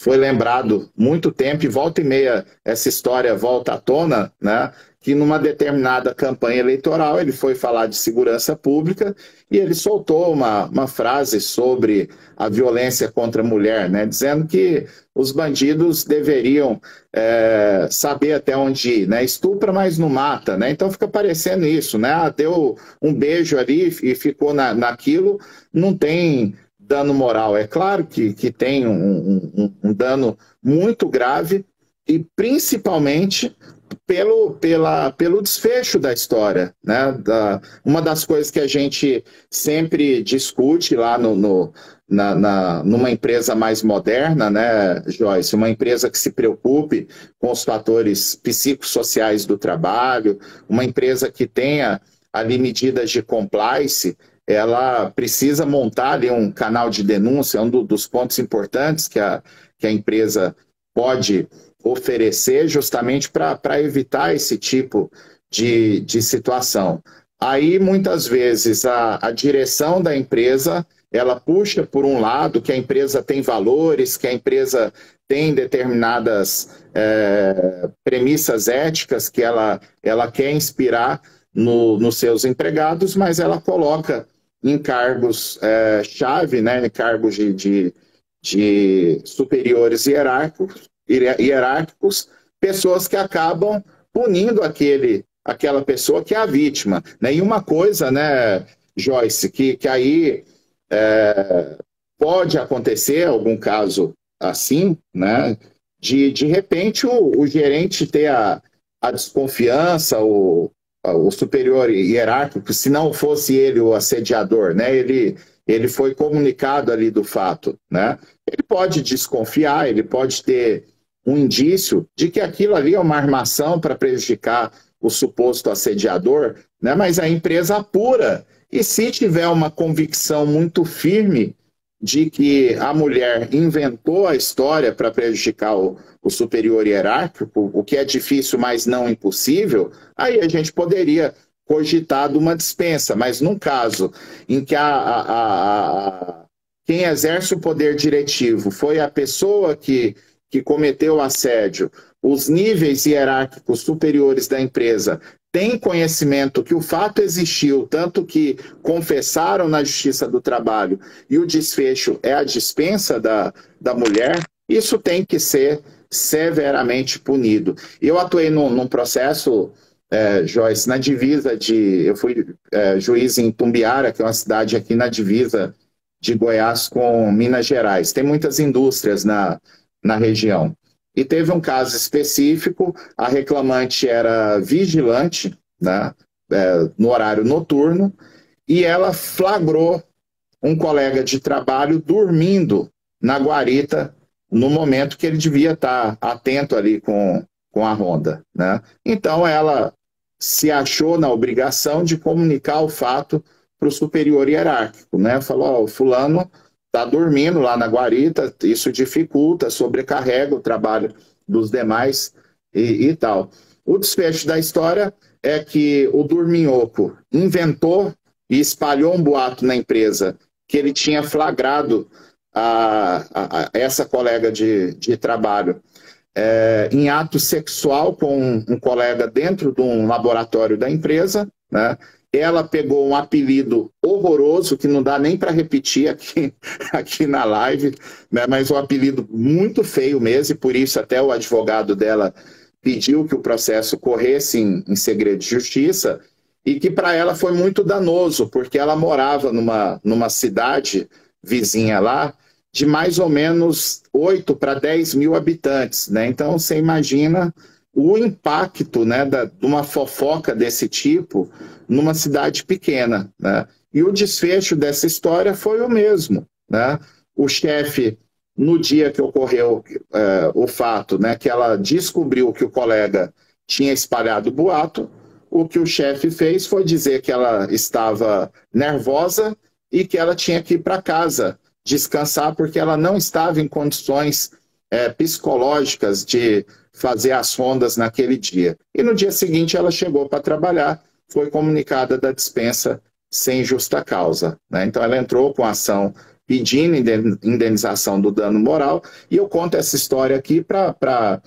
lembrado muito tempo, e volta e meia essa história volta à tona, né? Que numa determinada campanha eleitoral ele foi falar de segurança pública e ele soltou uma frase sobre a violência contra a mulher, né? Dizendo que os bandidos deveriam saber até onde ir, né? Estupra, mas não mata, né? Então fica parecendo isso, né? Deu um beijo ali e ficou naquilo, não tem dano moral. É claro que tem um dano muito grave, e principalmente pelo desfecho da história, né? Uma das coisas que a gente sempre discute lá numa empresa mais moderna, né, Joyce? Uma empresa que se preocupe com os fatores psicossociais do trabalho, uma empresa que tenha ali medidas de compliance, ela precisa montar ali um canal de denúncia, um dos pontos importantes que a empresa pode oferecer justamente para evitar esse tipo de situação. Aí, muitas vezes, a direção da empresa, ela puxa por um lado que a empresa tem valores, que a empresa tem determinadas premissas éticas que ela quer inspirar nos seus empregados, mas ela coloca em cargos chave, né, em cargos de superiores hierárquicos, pessoas que acabam punindo aquela pessoa que é a vítima, né? E uma coisa, né, Joyce, que aí pode acontecer algum caso assim, né, de repente o gerente ter a desconfiança, o superior hierárquico, se não fosse ele o assediador, né? Ele ele foi comunicado ali do fato, né? Ele pode desconfiar, ele pode ter um indício de que aquilo ali é uma armação para prejudicar o suposto assediador, né? Mas a empresa apura. E se tiver uma convicção muito firme de que a mulher inventou a história para prejudicar o superior hierárquico, o que é difícil, mas não impossível, aí a gente poderia cogitar de uma dispensa. Mas num caso em que quem exerce o poder diretivo foi a pessoa que cometeu o assédio, os níveis hierárquicos superiores da empresa têm conhecimento que o fato existiu, tanto que confessaram na Justiça do Trabalho, e o desfecho é a dispensa da mulher, isso tem que ser severamente punido. Eu atuei num processo, Joyce, na divisa eu fui juiz em Tumbiara, que é uma cidade aqui na divisa de Goiás com Minas Gerais. Tem muitas indústrias na região. E teve um caso específico, a reclamante era vigilante, né, no horário noturno, e ela flagrou um colega de trabalho dormindo na guarita no momento que ele devia estar atento ali com a ronda, né? Então ela se achou na obrigação de comunicar o fato para o superior hierárquico, né? Falou, fulano está dormindo lá na guarita, isso dificulta, sobrecarrega o trabalho dos demais e tal. O desfecho da história é que o dorminhoco inventou e espalhou um boato na empresa que ele tinha flagrado essa colega de trabalho em ato sexual com um colega dentro de um laboratório da empresa, né? Ela pegou um apelido horroroso, que não dá nem para repetir aqui na live, né? Mas um apelido muito feio mesmo, e por isso até o advogado dela pediu que o processo corresse em segredo de justiça, e que para ela foi muito danoso, porque ela morava numa cidade vizinha lá, de mais ou menos 8 para 10 mil habitantes, né? Então você imagina o impacto, né, de uma fofoca desse tipo numa cidade pequena, né? E o desfecho dessa história foi o mesmo, né? O chefe, no dia que ocorreu o fato, né, que ela descobriu que o colega tinha espalhado o boato, o que o chefe fez foi dizer que ela estava nervosa e que ela tinha que ir para casa descansar, porque ela não estava em condições psicológicas de fazer as rondas naquele dia. E no dia seguinte ela chegou para trabalhar, foi comunicada da dispensa sem justa causa, né? Então ela entrou com ação pedindo indenização do dano moral, e eu conto essa história aqui para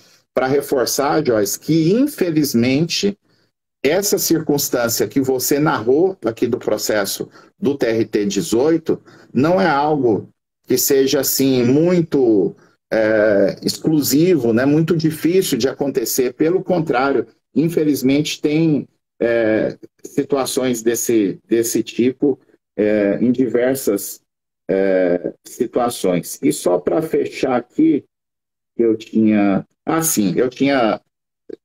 reforçar, Joyce, que infelizmente essa circunstância que você narrou aqui do processo do TRT-18 não é algo que seja assim muito exclusivo, né, muito difícil de acontecer. Pelo contrário, infelizmente tem situações desse tipo em diversas situações. E só para fechar aqui, eu tinha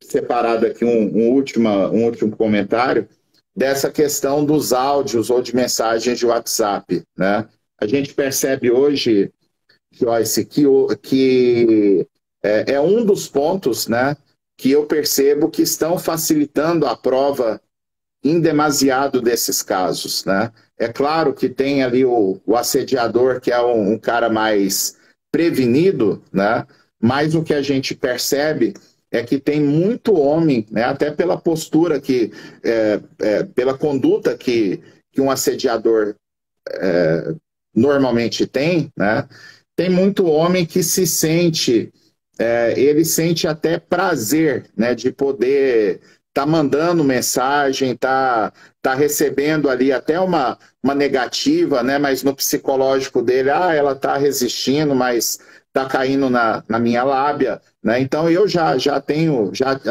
separado aqui um último comentário dessa questão dos áudios ou de mensagens de WhatsApp, né? A gente percebe hoje, Joyce, que é um dos pontos, né, que eu percebo que estão facilitando a prova em demasiado desses casos, né? É claro que tem ali o assediador, que é um cara mais prevenido, né? Mas o que a gente percebe é que tem muito homem, né, até pela postura pela conduta que um assediador normalmente tem, né? Tem muito homem que se sente, ele sente até prazer, né, de poder tá mandando mensagem, tá recebendo ali até uma negativa, né, mas no psicológico dele, ela tá resistindo, mas tá caindo na minha lábia, né? Então eu já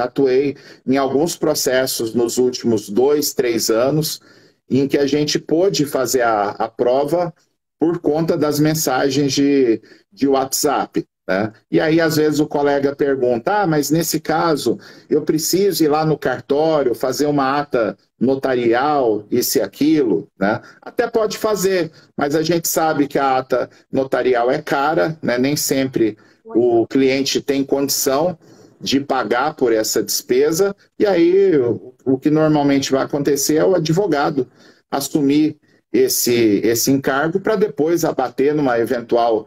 atuei em alguns processos nos últimos 2, 3 anos, em que a gente pôde fazer a prova por conta das mensagens de WhatsApp. né? E aí, às vezes, o colega pergunta, ah, mas nesse caso, eu preciso ir lá no cartório, fazer uma ata notarial, isso e aquilo, né? Até pode fazer, mas a gente sabe que a ata notarial é cara, né? Nem sempre o cliente tem condição de pagar por essa despesa, e aí o que normalmente vai acontecer é o advogado assumir esse encargo para depois abater numa eventual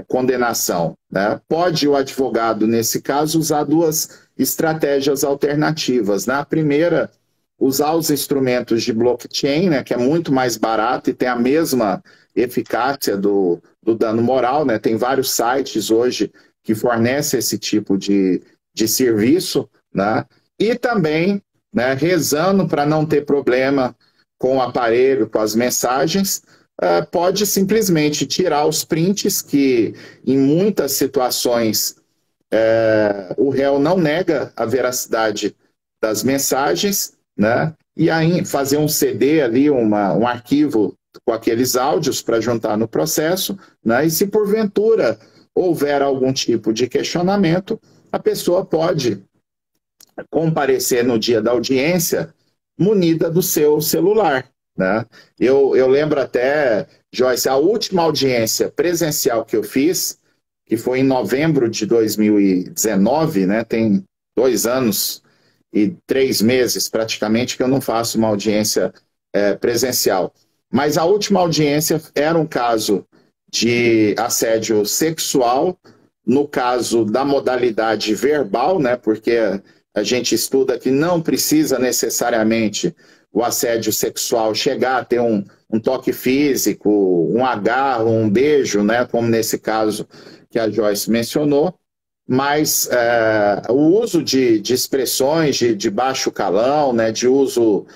condenação, né? Pode o advogado, nesse caso, usar duas estratégias alternativas, né? A primeira, usar os instrumentos de blockchain, né, que é muito mais barato e tem a mesma eficácia do dano moral, né? Tem vários sites hoje que fornecem esse tipo de serviço, né? E também, né, rezando para não ter problema com o aparelho, com as mensagens, pode simplesmente tirar os prints, que em muitas situações o réu não nega a veracidade das mensagens, né? E aí fazer um CD ali, um arquivo com aqueles áudios para juntar no processo, né? E se porventura houver algum tipo de questionamento, a pessoa pode comparecer no dia da audiência munida do seu celular, né? Eu lembro até, Joyce, a última audiência presencial que eu fiz, que foi em novembro de 2019, né? Tem 2 anos e 3 meses praticamente que eu não faço uma audiência presencial. Mas a última audiência era um caso de assédio sexual, no caso da modalidade verbal, né? Porque a gente estuda que não precisa necessariamente o assédio sexual chegar a ter um toque físico, um agarro, um beijo, né, como nesse caso que a Joyce mencionou, mas o uso de expressões de baixo calão, né, de uso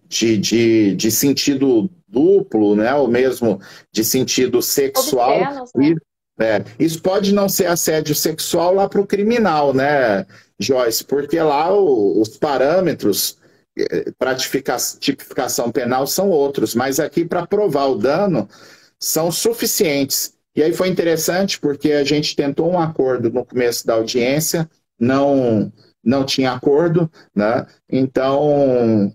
de sentido duplo, né, ou mesmo de sentido sexual, Obscenos, né? Isso pode não ser assédio sexual lá para o criminal, né, Joyce? Porque lá os parâmetros para tipificação penal são outros, mas aqui para provar o dano são suficientes. E aí foi interessante porque a gente tentou um acordo no começo da audiência, não tinha acordo, né? Então,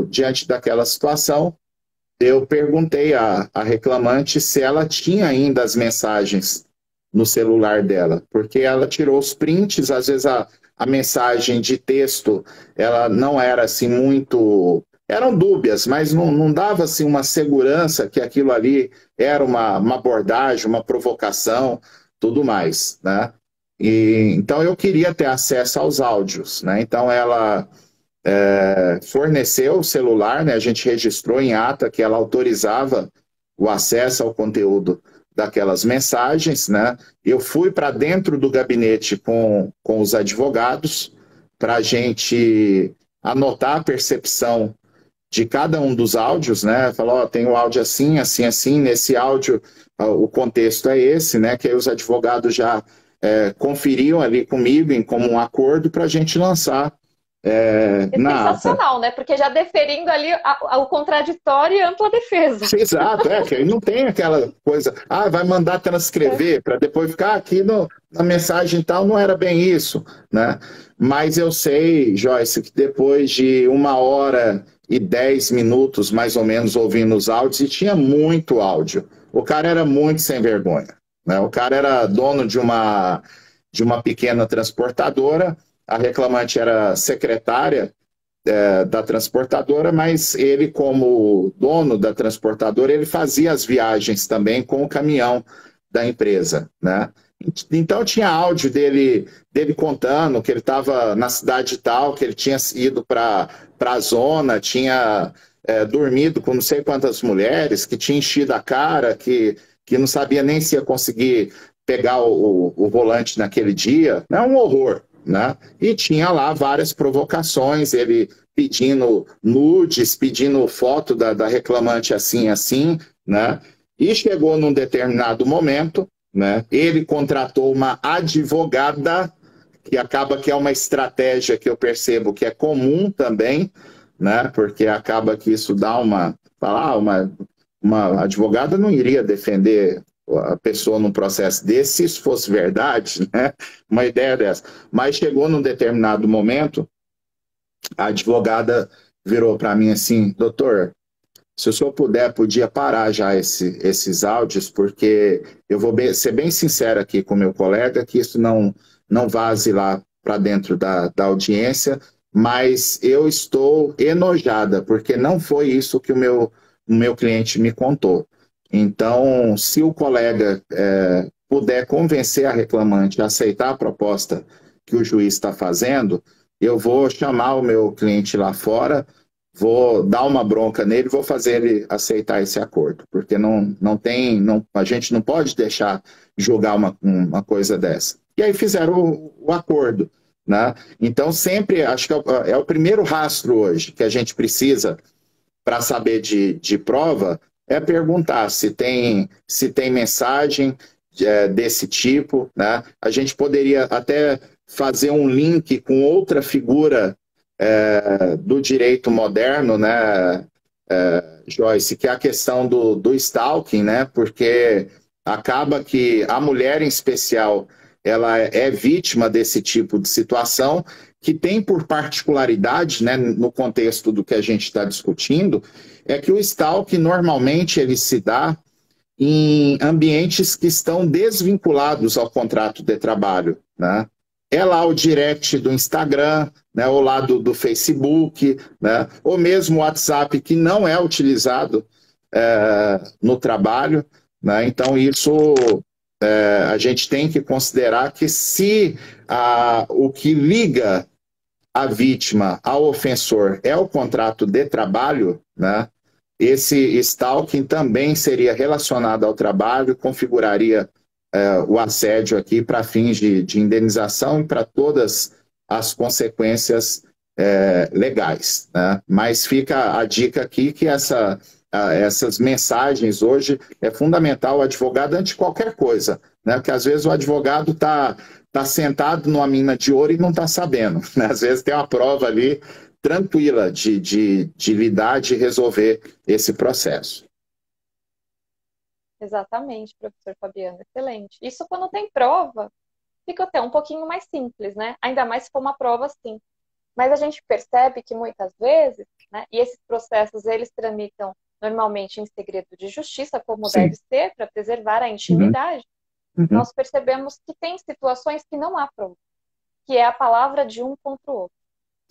diante daquela situação, eu perguntei à reclamante se ela tinha ainda as mensagens no celular dela, porque ela tirou os prints, às vezes a mensagem de texto, ela não era assim muito... Eram dúbias, mas não dava assim uma segurança que aquilo ali era uma abordagem, uma provocação, tudo mais, né? Então eu queria ter acesso aos áudios, né? Então ela forneceu o celular, né? A gente registrou em ata que ela autorizava o acesso ao conteúdo daquelas mensagens, né? Eu fui para dentro do gabinete com os advogados para a gente anotar a percepção de cada um dos áudios, né? Falou, tem o áudio assim, assim, assim, nesse áudio o contexto é esse, né? Que aí os advogados já conferiam ali comigo em comum acordo para a gente lançar na sensacional, ata. né? Porque já deferindo ali o contraditório e ampla defesa. Exato, que aí não tem aquela coisa, vai mandar transcrever para depois ficar aqui na mensagem tal, não era bem isso, né? Mas eu sei, Joyce, que depois de 1h10 mais ou menos ouvindo os áudios, e tinha muito áudio, o cara era muito sem vergonha, né? O cara era dono de uma pequena transportadora, a reclamante era secretária da transportadora, mas ele, como dono da transportadora, ele fazia as viagens também com o caminhão da empresa, né? Então tinha áudio dele contando que ele estava na cidade tal, que ele tinha ido para a zona, tinha dormido com não sei quantas mulheres, que tinha enchido a cara, que não sabia nem se ia conseguir pegar o volante naquele dia. É um horror, né? E tinha lá várias provocações, ele pedindo nudes, pedindo foto da reclamante assim, né? E chegou num determinado momento, né? Ele contratou uma advogada, que acaba que é uma estratégia que eu percebo que é comum também, né? Porque acaba que isso dá uma advogada não iria defender a pessoa num processo desse, se isso fosse verdade, né? Uma ideia dessa. Mas chegou num determinado momento, a advogada virou para mim assim, doutor, se o senhor puder, podia parar já esses áudios, porque eu vou ser bem sincero aqui com o meu colega, que isso não vaze lá para dentro da audiência, mas eu estou enojada, porque não foi isso que o meu cliente me contou. Então, se o colega puder convencer a reclamante a aceitar a proposta que o juiz está fazendo, eu vou chamar o meu cliente lá fora, vou dar uma bronca nele, vou fazer ele aceitar esse acordo, porque a gente não pode deixar julgar uma coisa dessa. E aí fizeram o acordo, né? Então sempre, acho que é o primeiro rastro hoje que a gente precisa para saber de prova, é perguntar se tem mensagem desse tipo, né? A gente poderia até fazer um link com outra figura do direito moderno, né, Joyce, que é a questão do stalking, né? Porque acaba que a mulher em especial ela é vítima desse tipo de situação que tem por particularidade, né, no contexto do que a gente está discutindo, é que o stalking normalmente ele se dá em ambientes que estão desvinculados ao contrato de trabalho, né? É lá o direct do Instagram, né, ou lá do Facebook, né, ou mesmo o WhatsApp, que não é utilizado no trabalho, né? Então isso a gente tem que considerar que se o que liga a vítima ao ofensor é o contrato de trabalho, né, esse stalking também seria relacionado ao trabalho, configuraria o assédio aqui para fins de indenização e para todas as consequências legais, né? Mas fica a dica aqui que essas mensagens hoje é fundamental o advogado antes de qualquer coisa, né? Porque às vezes o advogado está sentado numa mina de ouro e não está sabendo, né? Às vezes tem uma prova ali tranquila de lidar, de resolver esse processo. Exatamente, professor Fabiano, excelente. Isso quando tem prova, fica até um pouquinho mais simples, né? Ainda mais se for uma prova assim. Mas a gente percebe que muitas vezes, né, e esses processos eles tramitam normalmente em segredo de justiça, como Sim. deve ser, para preservar a intimidade, Uhum. nós percebemos que tem situações que não há prova, que é a palavra de um contra o outro.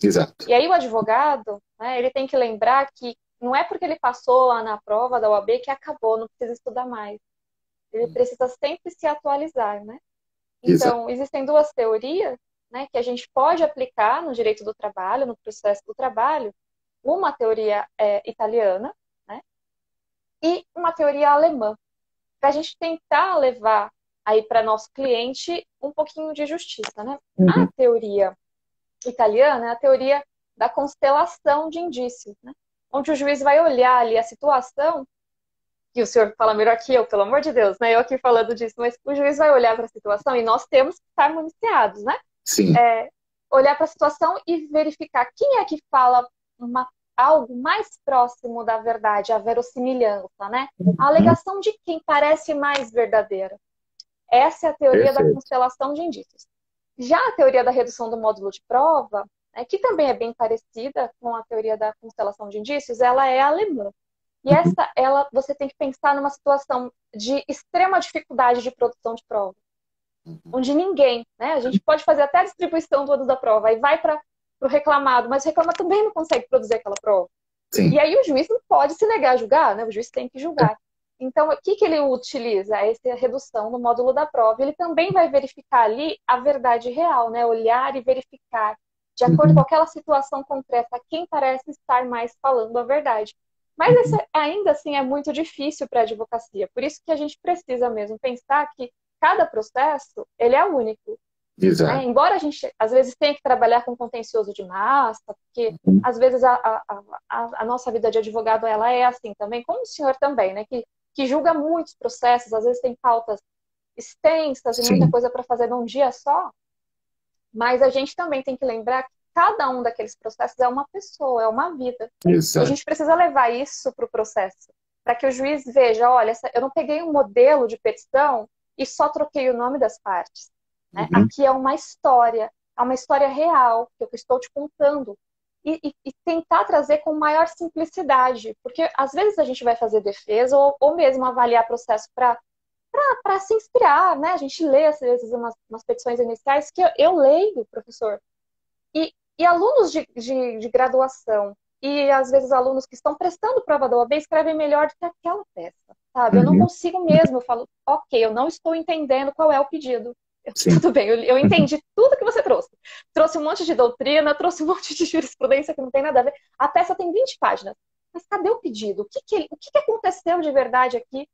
Exato. E aí o advogado, né, ele tem que lembrar que não é porque ele passou lá na prova da OAB que acabou, não precisa estudar mais. Ele precisa sempre se atualizar, né? Então, Exato. existem duas teorias, né, que a gente pode aplicar no direito do trabalho, no processo do trabalho. Uma teoria italiana, né, e uma teoria alemã, para a gente tentar levar aí para nosso cliente um pouquinho de justiça, né? Uhum. A teoria italiana é a teoria da constelação de indícios, né? Onde o juiz vai olhar ali a situação, que o senhor fala melhor que eu, pelo amor de Deus, né? Eu aqui falando disso, mas o juiz vai olhar para a situação e nós temos que estar municiados, né? Sim. Olhar para a situação e verificar quem é que fala algo mais próximo da verdade, a verossimilhança, né? A alegação de quem parece mais verdadeira. Essa é a teoria Perfeito. da constelação de indícios. Já a teoria da redução do módulo de prova, né, que também é bem parecida com a teoria da constelação de indícios, ela é alemã. E você tem que pensar numa situação de extrema dificuldade de produção de prova, onde ninguém, né, a gente pode fazer até a distribuição do ônus da prova, aí vai para o reclamado, mas o reclamado também não consegue produzir aquela prova. Sim. E aí o juiz não pode se negar a julgar, né, o juiz tem que julgar. Então, o que ele utiliza? Essa redução no módulo da prova. Ele também vai verificar ali a verdade real, né? Olhar e verificar, de acordo com aquela situação concreta, quem parece estar mais falando a verdade. Mas isso, ainda assim, é muito difícil para a advocacia. Por isso que a gente precisa mesmo pensar que cada processo, ele é único. Exato. Né? Embora a gente, às vezes, tenha que trabalhar com contencioso de massa, porque, às vezes, a nossa vida de advogado, ela é assim também, como o senhor também, né? Que julga muitos processos, às vezes tem pautas extensas e muita coisa para fazer num dia só, mas a gente também tem que lembrar que cada um daqueles processos é uma pessoa, é uma vida. Exato. E a gente precisa levar isso para o processo. para que o juiz veja, olha, eu não peguei um modelo de petição e só troquei o nome das partes, né? Aqui é uma história real que eu estou te contando. E tentar trazer com maior simplicidade, porque às vezes a gente vai fazer defesa ou mesmo avaliar processo para se inspirar, né? A gente lê às vezes umas petições iniciais que eu leio, professor, e alunos de graduação e às vezes alunos que estão prestando prova da OAB escrevem melhor do que aquela peça, sabe? Eu não consigo mesmo, eu falo, ok, eu não estou entendendo qual é o pedido. Tudo bem, eu entendi tudo que você trouxe. Trouxe um monte de doutrina, trouxe um monte de jurisprudência que não tem nada a ver. A peça tem 20 páginas. Mas cadê o pedido? O que aconteceu de verdade aqui?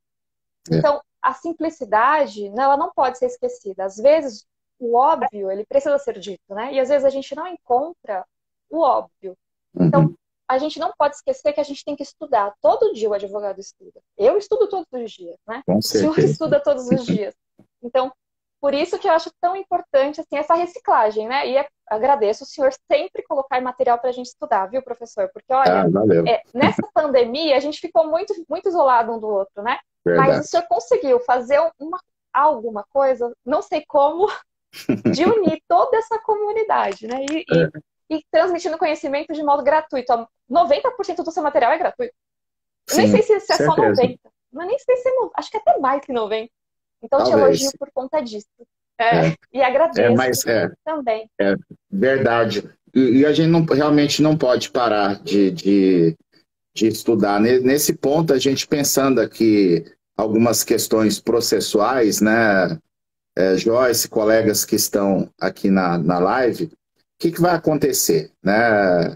Então, a simplicidade, né, ela não pode ser esquecida. Às vezes, o óbvio, ele precisa ser dito, né? E às vezes a gente não encontra o óbvio. Então, a gente não pode esquecer que a gente tem que estudar. Todo dia o advogado estuda. Eu estudo todos os dias, né? O senhor estuda todos os dias. Então, por isso que eu acho tão importante assim, essa reciclagem, né? E agradeço o senhor sempre colocar material para a gente estudar, viu, professor? Porque, olha, nessa pandemia a gente ficou muito, muito isolado um do outro, né? Verdade. Mas o senhor conseguiu fazer alguma coisa, não sei como, de unir toda essa comunidade, né? E transmitindo conhecimento de modo gratuito. 90% do seu material é gratuito. Sim, nem sei se é só 90%, mas nem sei se acho que é até mais que 90%. Então, talvez. Te elogio por conta disso. E agradeço também. É verdade. E a gente realmente não pode parar de estudar. Nesse ponto, a gente pensando aqui algumas questões processuais, né? Joyce, colegas que estão aqui na live, o que vai acontecer? Né?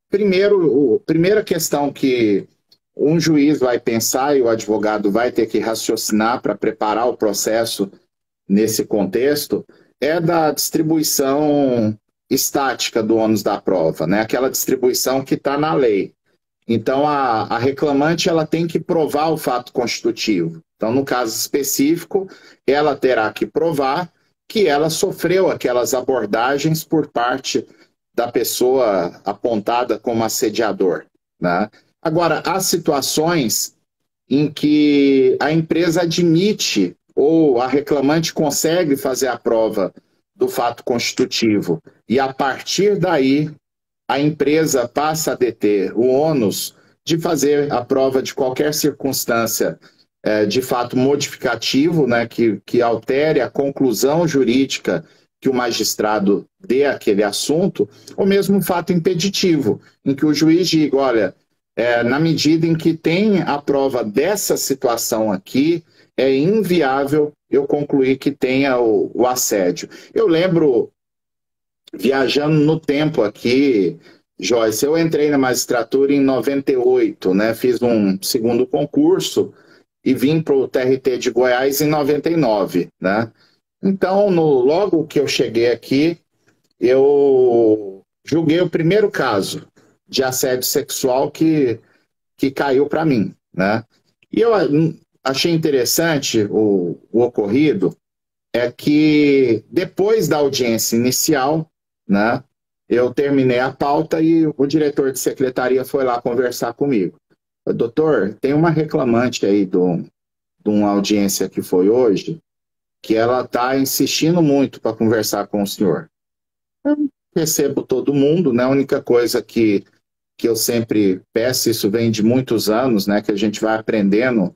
Primeira questão que um juiz vai pensar e o advogado vai ter que raciocinar para preparar o processo nesse contexto é da distribuição estática do ônus da prova, né? Aquela distribuição que está na lei. Então, a reclamante ela tem que provar o fato constitutivo. Então, no caso específico, ela terá que provar que ela sofreu aquelas abordagens por parte da pessoa apontada como assediador, né? Agora, há situações em que a empresa admite ou a reclamante consegue fazer a prova do fato constitutivo e, a partir daí, a empresa passa a deter o ônus de fazer a prova de qualquer circunstância de fato modificativo, né, que altere a conclusão jurídica que o magistrado dê àquele assunto, ou mesmo um fato impeditivo, em que o juiz diga, olha, na medida em que tem a prova dessa situação aqui, é inviável eu concluir que tenha o assédio. Eu lembro, viajando no tempo aqui, Joyce, eu entrei na magistratura em 98, né? Fiz um segundo concurso e vim para o TRT de Goiás em 99, né? Então, logo que eu cheguei aqui, eu julguei o primeiro caso de assédio sexual que caiu para mim, né? E eu achei interessante o ocorrido, é que depois da audiência inicial, né, eu terminei a pauta e o diretor de secretaria foi lá conversar comigo. Doutor, tem uma reclamante aí de uma audiência que foi hoje, que ela está insistindo muito para conversar com o senhor. Eu recebo todo mundo, né? A única coisa que eu sempre peço, isso vem de muitos anos, né, que a gente vai aprendendo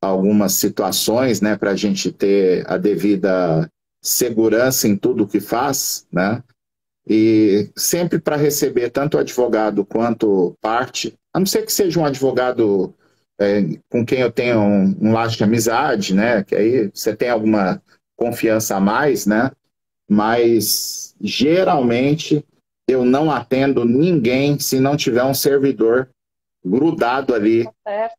algumas situações, né, para a gente ter a devida segurança em tudo que faz, né, e sempre para receber tanto o advogado quanto parte, a não ser que seja um advogado com quem eu tenho um laço de amizade, né, que aí você tem alguma confiança a mais, né, mas geralmente eu não atendo ninguém se não tiver um servidor grudado ali,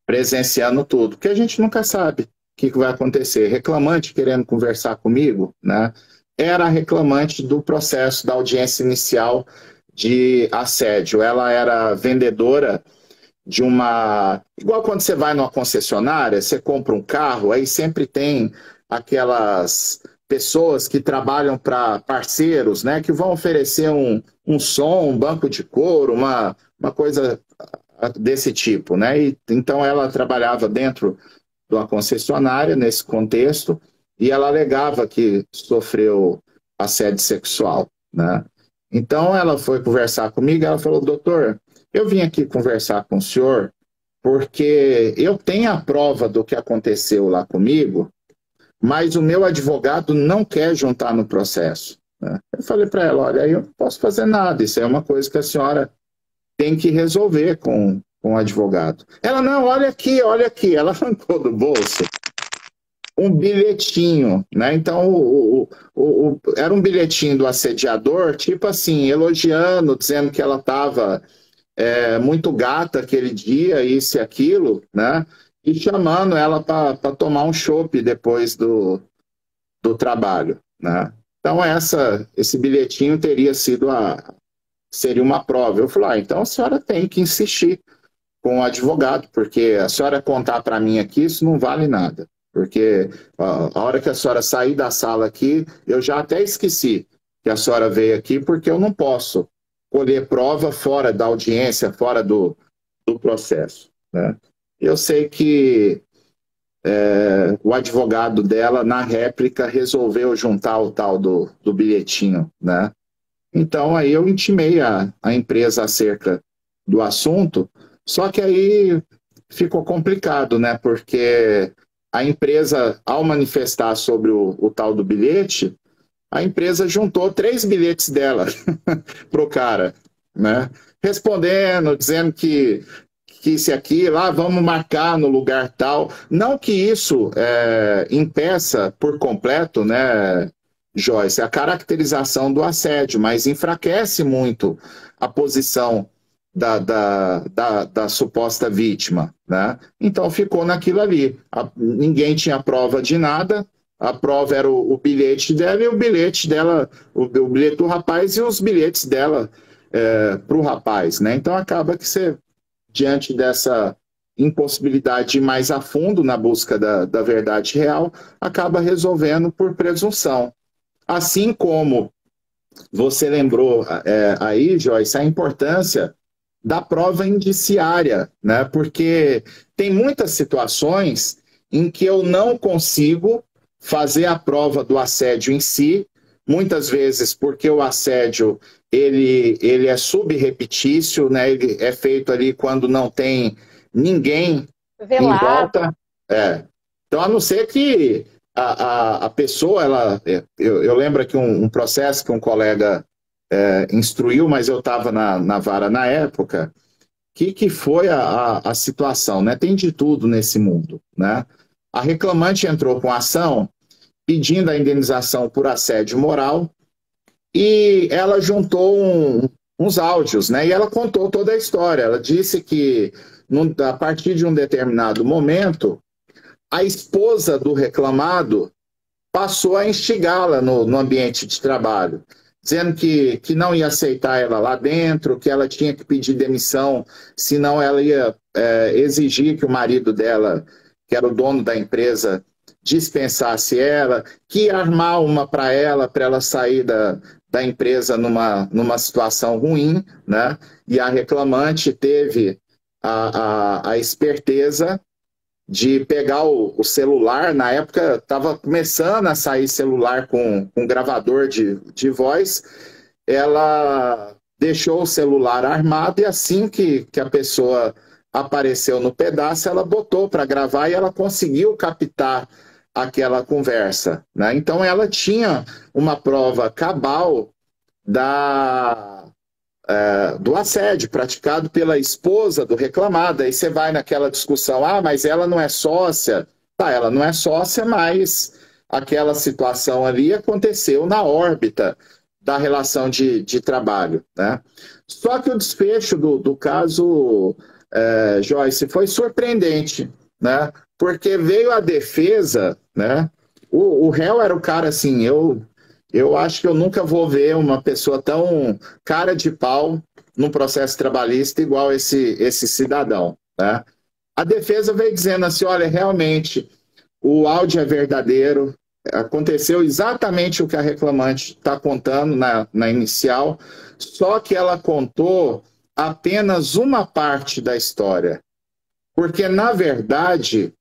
presenciando tudo, porque a gente nunca sabe o que vai acontecer. Reclamante querendo conversar comigo, né? Era a reclamante do processo da audiência inicial de assédio. Ela era vendedora de uma... Igual quando você vai numa concessionária, você compra um carro, aí sempre tem aquelas pessoas que trabalham para parceiros, né, que vão oferecer um som, um banco de couro, uma coisa desse tipo, né? E, então ela trabalhava dentro de uma concessionária nesse contexto e ela alegava que sofreu assédio sexual, né? Então ela foi conversar comigo, ela falou, doutor, eu vim aqui conversar com o senhor porque eu tenho a prova do que aconteceu lá comigo, mas o meu advogado não quer juntar no processo, né? Eu falei para ela, olha, eu não posso fazer nada, isso é uma coisa que a senhora tem que resolver com o advogado. Ela, não, olha aqui, ela arrancou do bolso um bilhetinho, né? Então, era um bilhetinho do assediador, tipo assim, elogiando, dizendo que ela estava muito gata aquele dia, isso e aquilo, né? E chamando ela para tomar um chopp depois do trabalho, né? Então, esse bilhetinho seria uma prova. Eu falei, então a senhora tem que insistir com o advogado, porque a senhora contar para mim aqui, isso não vale nada. Porque a hora que a senhora sair da sala aqui, eu já até esqueci que a senhora veio aqui, porque eu não posso colher prova fora da audiência, fora do processo, né? Eu sei que o advogado dela, na réplica, resolveu juntar o tal do bilhetinho, né? Então, aí eu intimei a empresa acerca do assunto, só que aí ficou complicado, né? Porque a empresa, ao manifestar sobre o tal do bilhete, a empresa juntou 3 bilhetes dela pro cara, né? Respondendo, dizendo que isso e aquilo, vamos marcar no lugar tal. Não que isso impeça por completo, né, Joyce, a caracterização do assédio, mas enfraquece muito a posição da suposta vítima, né? Então ficou naquilo ali. Ninguém tinha prova de nada, a prova era o bilhete dela e o bilhete dela, o bilhete do rapaz e os bilhetes dela para o rapaz, né? Então acaba que você, diante dessa impossibilidade de ir mais a fundo na busca da verdade real, acaba resolvendo por presunção. Assim como você lembrou aí, Joyce, a importância da prova indiciária, né? Porque tem muitas situações em que eu não consigo fazer a prova do assédio em si, muitas vezes porque o assédio ele é subrepetício, né? Ele é feito ali quando não tem ninguém velado em volta. Então, a não ser que a pessoa, eu lembro aqui um processo que um colega instruiu, mas eu estava na vara na época, que foi a situação, né? Tem de tudo nesse mundo, né? A reclamante entrou com ação pedindo a indenização por assédio moral e ela juntou uns áudios, né? E ela contou toda a história. Ela disse que, a partir de um determinado momento, a esposa do reclamado passou a instigá-la no ambiente de trabalho, dizendo que não ia aceitar ela lá dentro, que ela tinha que pedir demissão, senão ela ia exigir que o marido dela, que era o dono da empresa, dispensasse ela, que ia armar uma para ela sair da empresa numa situação ruim, né? E a reclamante teve a esperteza de pegar o celular. Na época estava começando a sair celular com gravador de voz. Ela deixou o celular armado e assim que a pessoa apareceu no pedaço, ela botou para gravar e ela conseguiu captar aquela conversa, né? Então ela tinha uma prova cabal do assédio praticado pela esposa do reclamado. Aí você vai naquela discussão, mas ela não é sócia. Tá, ela não é sócia, mas aquela situação ali aconteceu na órbita da relação de trabalho, né? Só que o desfecho do caso, Joyce, foi surpreendente, né? Porque veio a defesa, né? O réu era o cara assim, eu acho que eu nunca vou ver uma pessoa tão cara de pau num processo trabalhista igual esse cidadão, né? A defesa veio dizendo assim, olha, realmente, o áudio é verdadeiro, aconteceu exatamente o que a reclamante está contando na inicial, só que ela contou apenas uma parte da história. Porque, na verdade,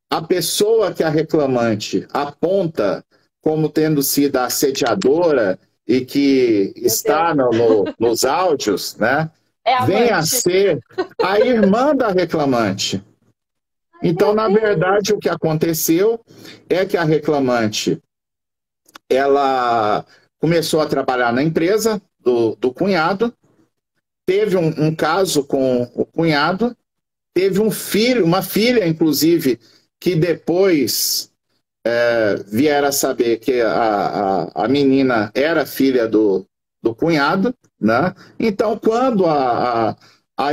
a pessoa que a reclamante aponta como tendo sido a assediadora e que está nos áudios, né, vem a ser a irmã da reclamante. Então, na verdade, o que aconteceu é que a reclamante, ela começou a trabalhar na empresa do cunhado, teve um caso com o cunhado, teve um filho, uma filha, inclusive, que depois vieram a saber que a menina era filha do cunhado, né? Então, quando a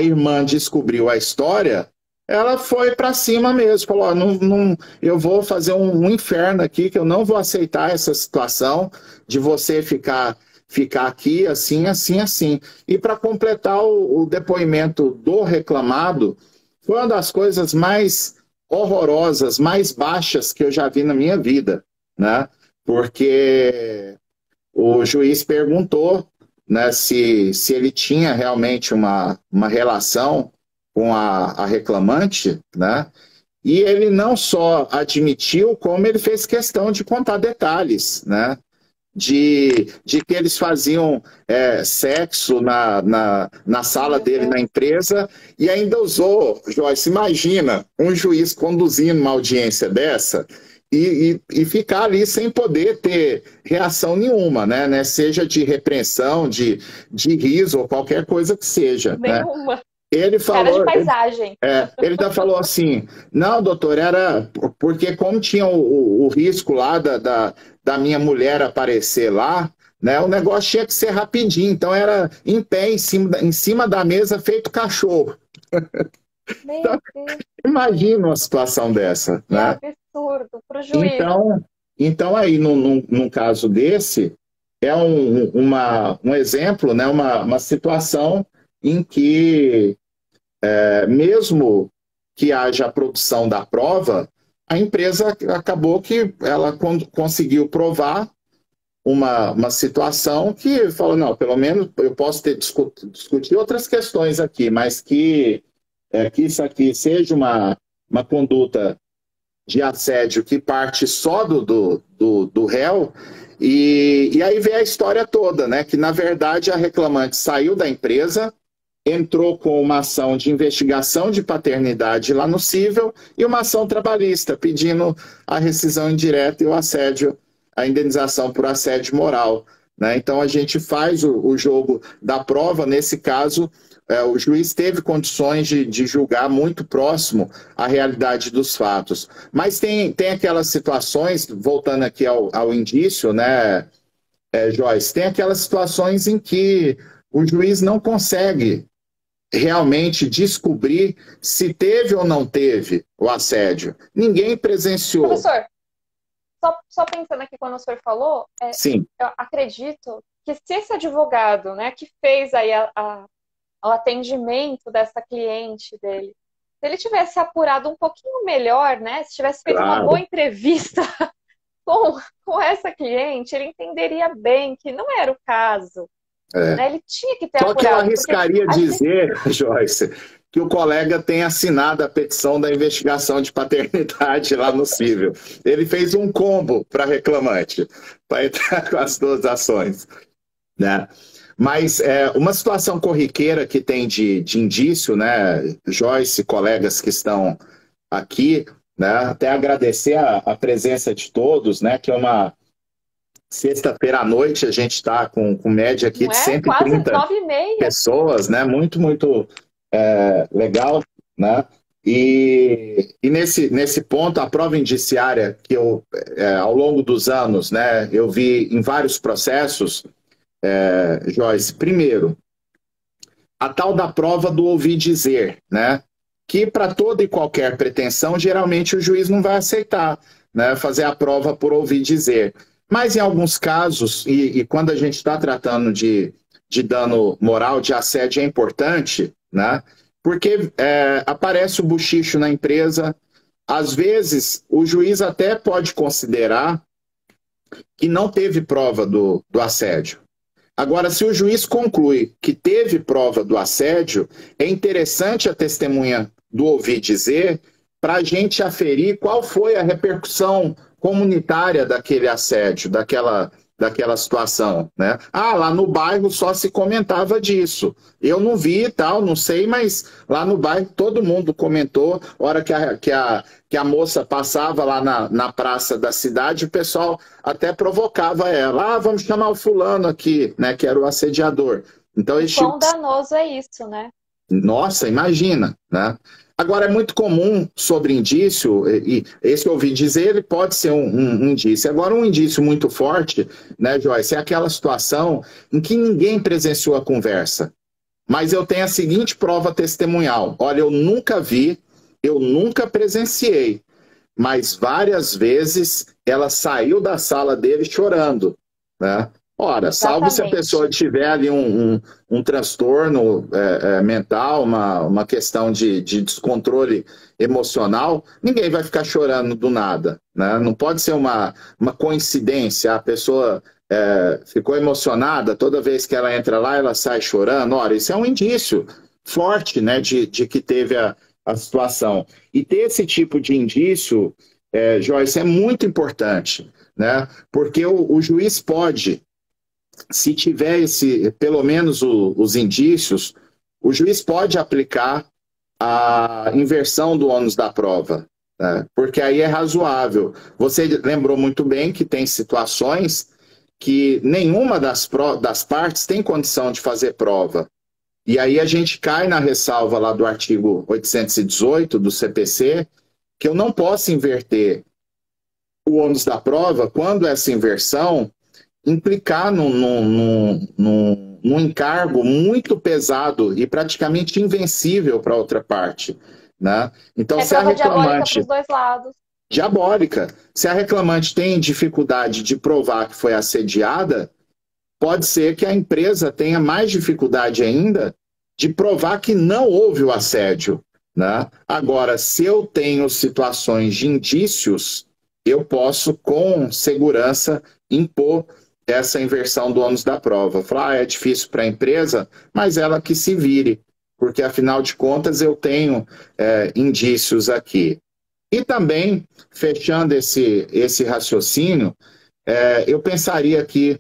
irmã descobriu a história, ela foi para cima mesmo, falou, eu vou fazer um inferno aqui, que eu não vou aceitar essa situação de você ficar aqui assim, assim, assim. E para completar o depoimento do reclamado, foi uma das coisas mais horrorosas, mais baixas que eu já vi na minha vida, né? Porque o juiz perguntou, né, se ele tinha realmente uma relação com a reclamante, né? E ele não só admitiu, como ele fez questão de contar detalhes, né? De que eles faziam sexo na sala dele na empresa, e ainda usou, Joyce, imagina, um juiz conduzindo uma audiência dessa e ficar ali sem poder ter reação nenhuma, né? Seja de repreensão, de riso ou qualquer coisa que seja. Nenhuma. Né? Ele falou, cara de paisagem. Ele já falou assim, não, doutor, era porque como tinha o risco lá da minha mulher aparecer lá, né, o negócio tinha que ser rapidinho, então era em pé, em cima da mesa, feito cachorro. Então, imagina uma situação dessa. Que né? absurdo, para o juiz. Então aí, num caso desse, é um exemplo, né, uma situação em que mesmo que haja a produção da prova, a empresa acabou que ela conseguiu provar uma situação que falou, não, pelo menos eu posso discutir outras questões aqui, mas que isso aqui seja uma conduta de assédio que parte só do réu, e aí vem a história toda, né? Que na verdade a reclamante saiu da empresa, entrou com uma ação de investigação de paternidade lá no Cível e uma ação trabalhista pedindo a rescisão indireta e o assédio, a indenização por assédio moral. Né? Então a gente faz o jogo da prova, nesse caso o juiz teve condições de julgar muito próximo à realidade dos fatos. Mas tem aquelas situações, voltando aqui ao indício, né, Joyce, tem aquelas situações em que o juiz não consegue realmente descobrir se teve ou não teve o assédio. Ninguém presenciou. Professor, só pensando aqui quando o senhor falou, Sim. Eu acredito que se esse advogado, né, que fez aí o atendimento dessa cliente dele, se ele tivesse apurado um pouquinho melhor, né, se tivesse feito uma boa entrevista com essa cliente, ele entenderia bem que não era o caso. Né? Ele tinha que ter Só apurado. Que eu arriscaria dizer, Joyce, que o colega tem assinado a petição da investigação de paternidade lá no Cível. Ele fez um combo para reclamante, para entrar com as duas ações. Né? Mas uma situação corriqueira que tem de indício, né, Joyce, colegas que estão aqui, né, até agradecer a presença de todos, né, que é uma sexta-feira à noite, a gente está com média aqui de 130 pessoas, né? Muito, muito legal, né? E nesse ponto, a prova indiciária que eu, ao longo dos anos, né, eu vi em vários processos, Joyce, primeiro, a tal da prova do ouvir dizer, né? Que para toda e qualquer pretensão, geralmente o juiz não vai aceitar, né, fazer a prova por ouvir dizer. Mas em alguns casos, e quando a gente está tratando de dano moral, de assédio, é importante, né? Porque aparece o buchicho na empresa. Às vezes, o juiz até pode considerar que não teve prova do assédio. Agora, se o juiz conclui que teve prova do assédio, é interessante a testemunha do ouvir dizer para a gente aferir qual foi a repercussão comunitária daquele assédio, daquela situação, né? Ah, lá no bairro só se comentava disso. Eu não vi e tal, não sei, mas lá no bairro todo mundo comentou. A hora que a moça passava lá na praça da cidade, o pessoal até provocava ela. Ah, vamos chamar o fulano aqui, né? Que era o assediador. Então, Quão danoso é isso, né? Nossa, imagina, né? Agora, é muito comum sobre indício, e esse que eu ouvi dizer, ele pode ser um indício. Agora, um indício muito forte, né, Joyce, é aquela situação em que ninguém presenciou a conversa. Mas eu tenho a seguinte prova testemunhal. Olha, eu nunca vi, eu nunca presenciei, mas várias vezes ela saiu da sala dele chorando, né? Ora, salvo se a pessoa tiver ali um transtorno mental, uma questão de descontrole emocional, ninguém vai ficar chorando do nada, né? Não pode ser uma coincidência, a pessoa ficou emocionada, toda vez que ela entra lá, ela sai chorando. Ora, isso é um indício forte, né, de que teve a situação. E ter esse tipo de indício, Joyce, é muito importante, né? Porque o juiz pode, se tiver pelo menos os indícios, o juiz pode aplicar a inversão do ônus da prova, né? Porque aí é razoável. Você lembrou muito bem que tem situações que nenhuma das partes tem condição de fazer prova. E aí a gente cai na ressalva lá do artigo 818 do CPC, que eu não posso inverter o ônus da prova quando essa inversão implicar num encargo muito pesado e praticamente invencível para outra parte, né? Então, se a reclamante... diabólica para os dois lados. Diabólica. Se a reclamante tem dificuldade de provar que foi assediada, pode ser que a empresa tenha mais dificuldade ainda de provar que não houve o assédio, né? Agora, se eu tenho situações de indícios, eu posso, com segurança, impor essa inversão do ônus da prova. Falar, é difícil para a empresa, mas ela que se vire, porque, afinal de contas, eu tenho indícios aqui. E também, fechando esse raciocínio, eu pensaria aqui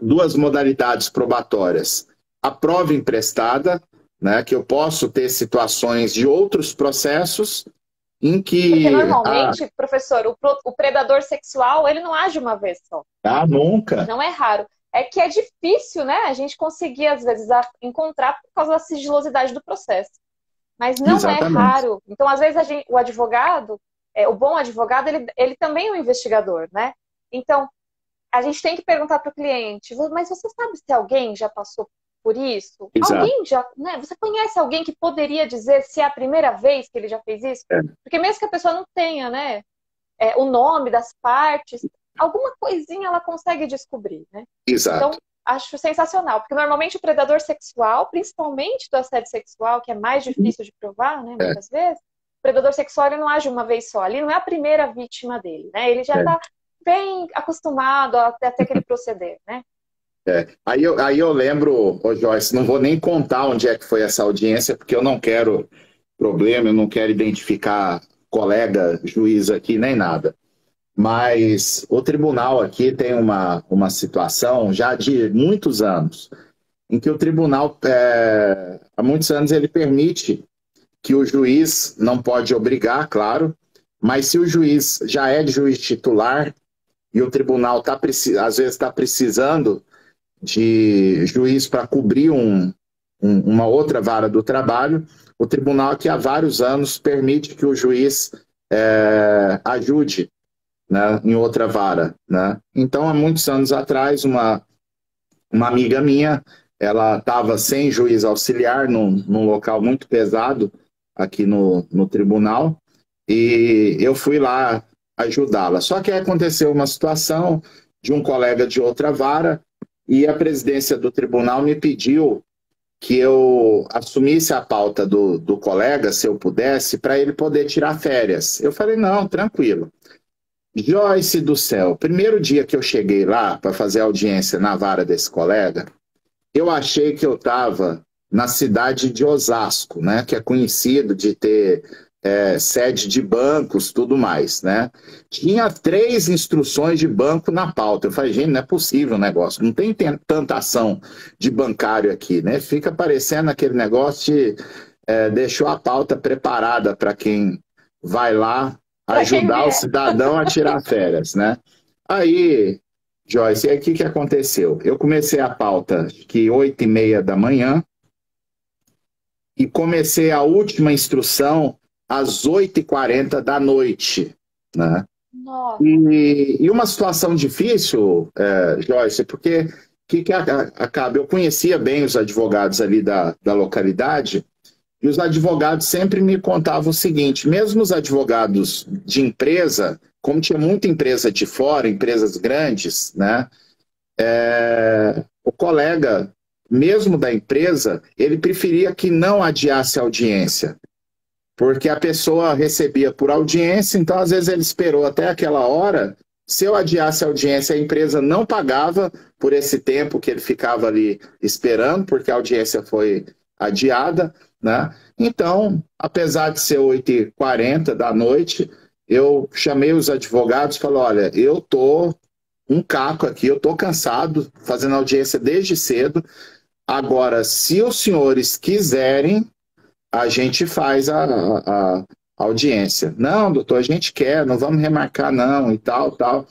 duas modalidades probatórias. A prova emprestada, né, que eu posso ter situações de outros processos em que... Porque normalmente, professor, o predador sexual, ele não age uma vez só. Ah, nunca. Não é raro. É que é difícil, né, a gente conseguir, às vezes, encontrar por causa da sigilosidade do processo. Mas não Exatamente. É raro. Então, às vezes, o advogado, o bom advogado, ele também é um investigador, né? Então, a gente tem que perguntar para o cliente, mas você sabe se alguém já passou por isso? Exato. Alguém já, né? Você conhece alguém que poderia dizer se é a primeira vez que ele já fez isso? Porque mesmo que a pessoa não tenha, né, o nome das partes, alguma coisinha ela consegue descobrir, né? Exato. Então, acho sensacional, porque normalmente o predador sexual, principalmente do assédio sexual, que é mais difícil de provar, né, muitas vezes, o predador sexual ele não age uma vez só, ele não é a primeira vítima dele, né? Ele já está bem acostumado a ter aquele proceder, né? Aí eu lembro, Joyce, não vou nem contar onde é que foi essa audiência, porque eu não quero problema, eu não quero identificar colega juiz aqui, nem nada. Mas o tribunal aqui tem uma situação já de muitos anos, em que o tribunal, há muitos anos, ele permite que o juiz, não pode obrigar, claro, mas se o juiz já é de juiz titular e o tribunal às vezes está precisando de juiz para cobrir uma outra vara do trabalho, o tribunal aqui há vários anos permite que o juiz ajude, né, em outra vara, né? Então, há muitos anos atrás, uma amiga minha, ela estava sem juiz auxiliar num local muito pesado aqui no tribunal, e eu fui lá ajudá-la. Só que aconteceu uma situação de um colega de outra vara, e a presidência do tribunal me pediu que eu assumisse a pauta do colega, se eu pudesse, para ele poder tirar férias. Eu falei, não, tranquilo. Joyce do céu, primeiro dia que eu cheguei lá para fazer audiência na vara desse colega, eu achei que eu estava na cidade de Osasco, né, que é conhecido de ter sede de bancos, tudo mais, né? Tinha 3 instruções de banco na pauta. Eu falei, gente, não é possível o negócio, não tem tanta ação de bancário aqui, né? Fica parecendo aquele negócio de deixou a pauta preparada para quem vai lá ajudar o cidadão a tirar férias, né? Aí, Joyce, e aí o que aconteceu? Eu comecei a pauta que 8h30 da manhã e comecei a última instrução às 8h40 da noite, né? Nossa. E uma situação difícil, Joyce, porque que acaba? Eu conhecia bem os advogados ali da localidade, e os advogados sempre me contavam o seguinte, mesmo os advogados de empresa, como tinha muita empresa de fora, empresas grandes, né? O colega, mesmo da empresa, ele preferia que não adiasse a audiência, porque a pessoa recebia por audiência, então às vezes ele esperou até aquela hora, se eu adiasse a audiência, a empresa não pagava por esse tempo que ele ficava ali esperando, porque a audiência foi adiada, né? Então, apesar de ser 8h40 da noite, eu chamei os advogados e falei, olha, eu tô um caco aqui, eu tô cansado, fazendo audiência desde cedo, agora, se os senhores quiserem, a gente faz a audiência. Não, doutor, a gente quer, não vamos remarcar não, e tal, tal.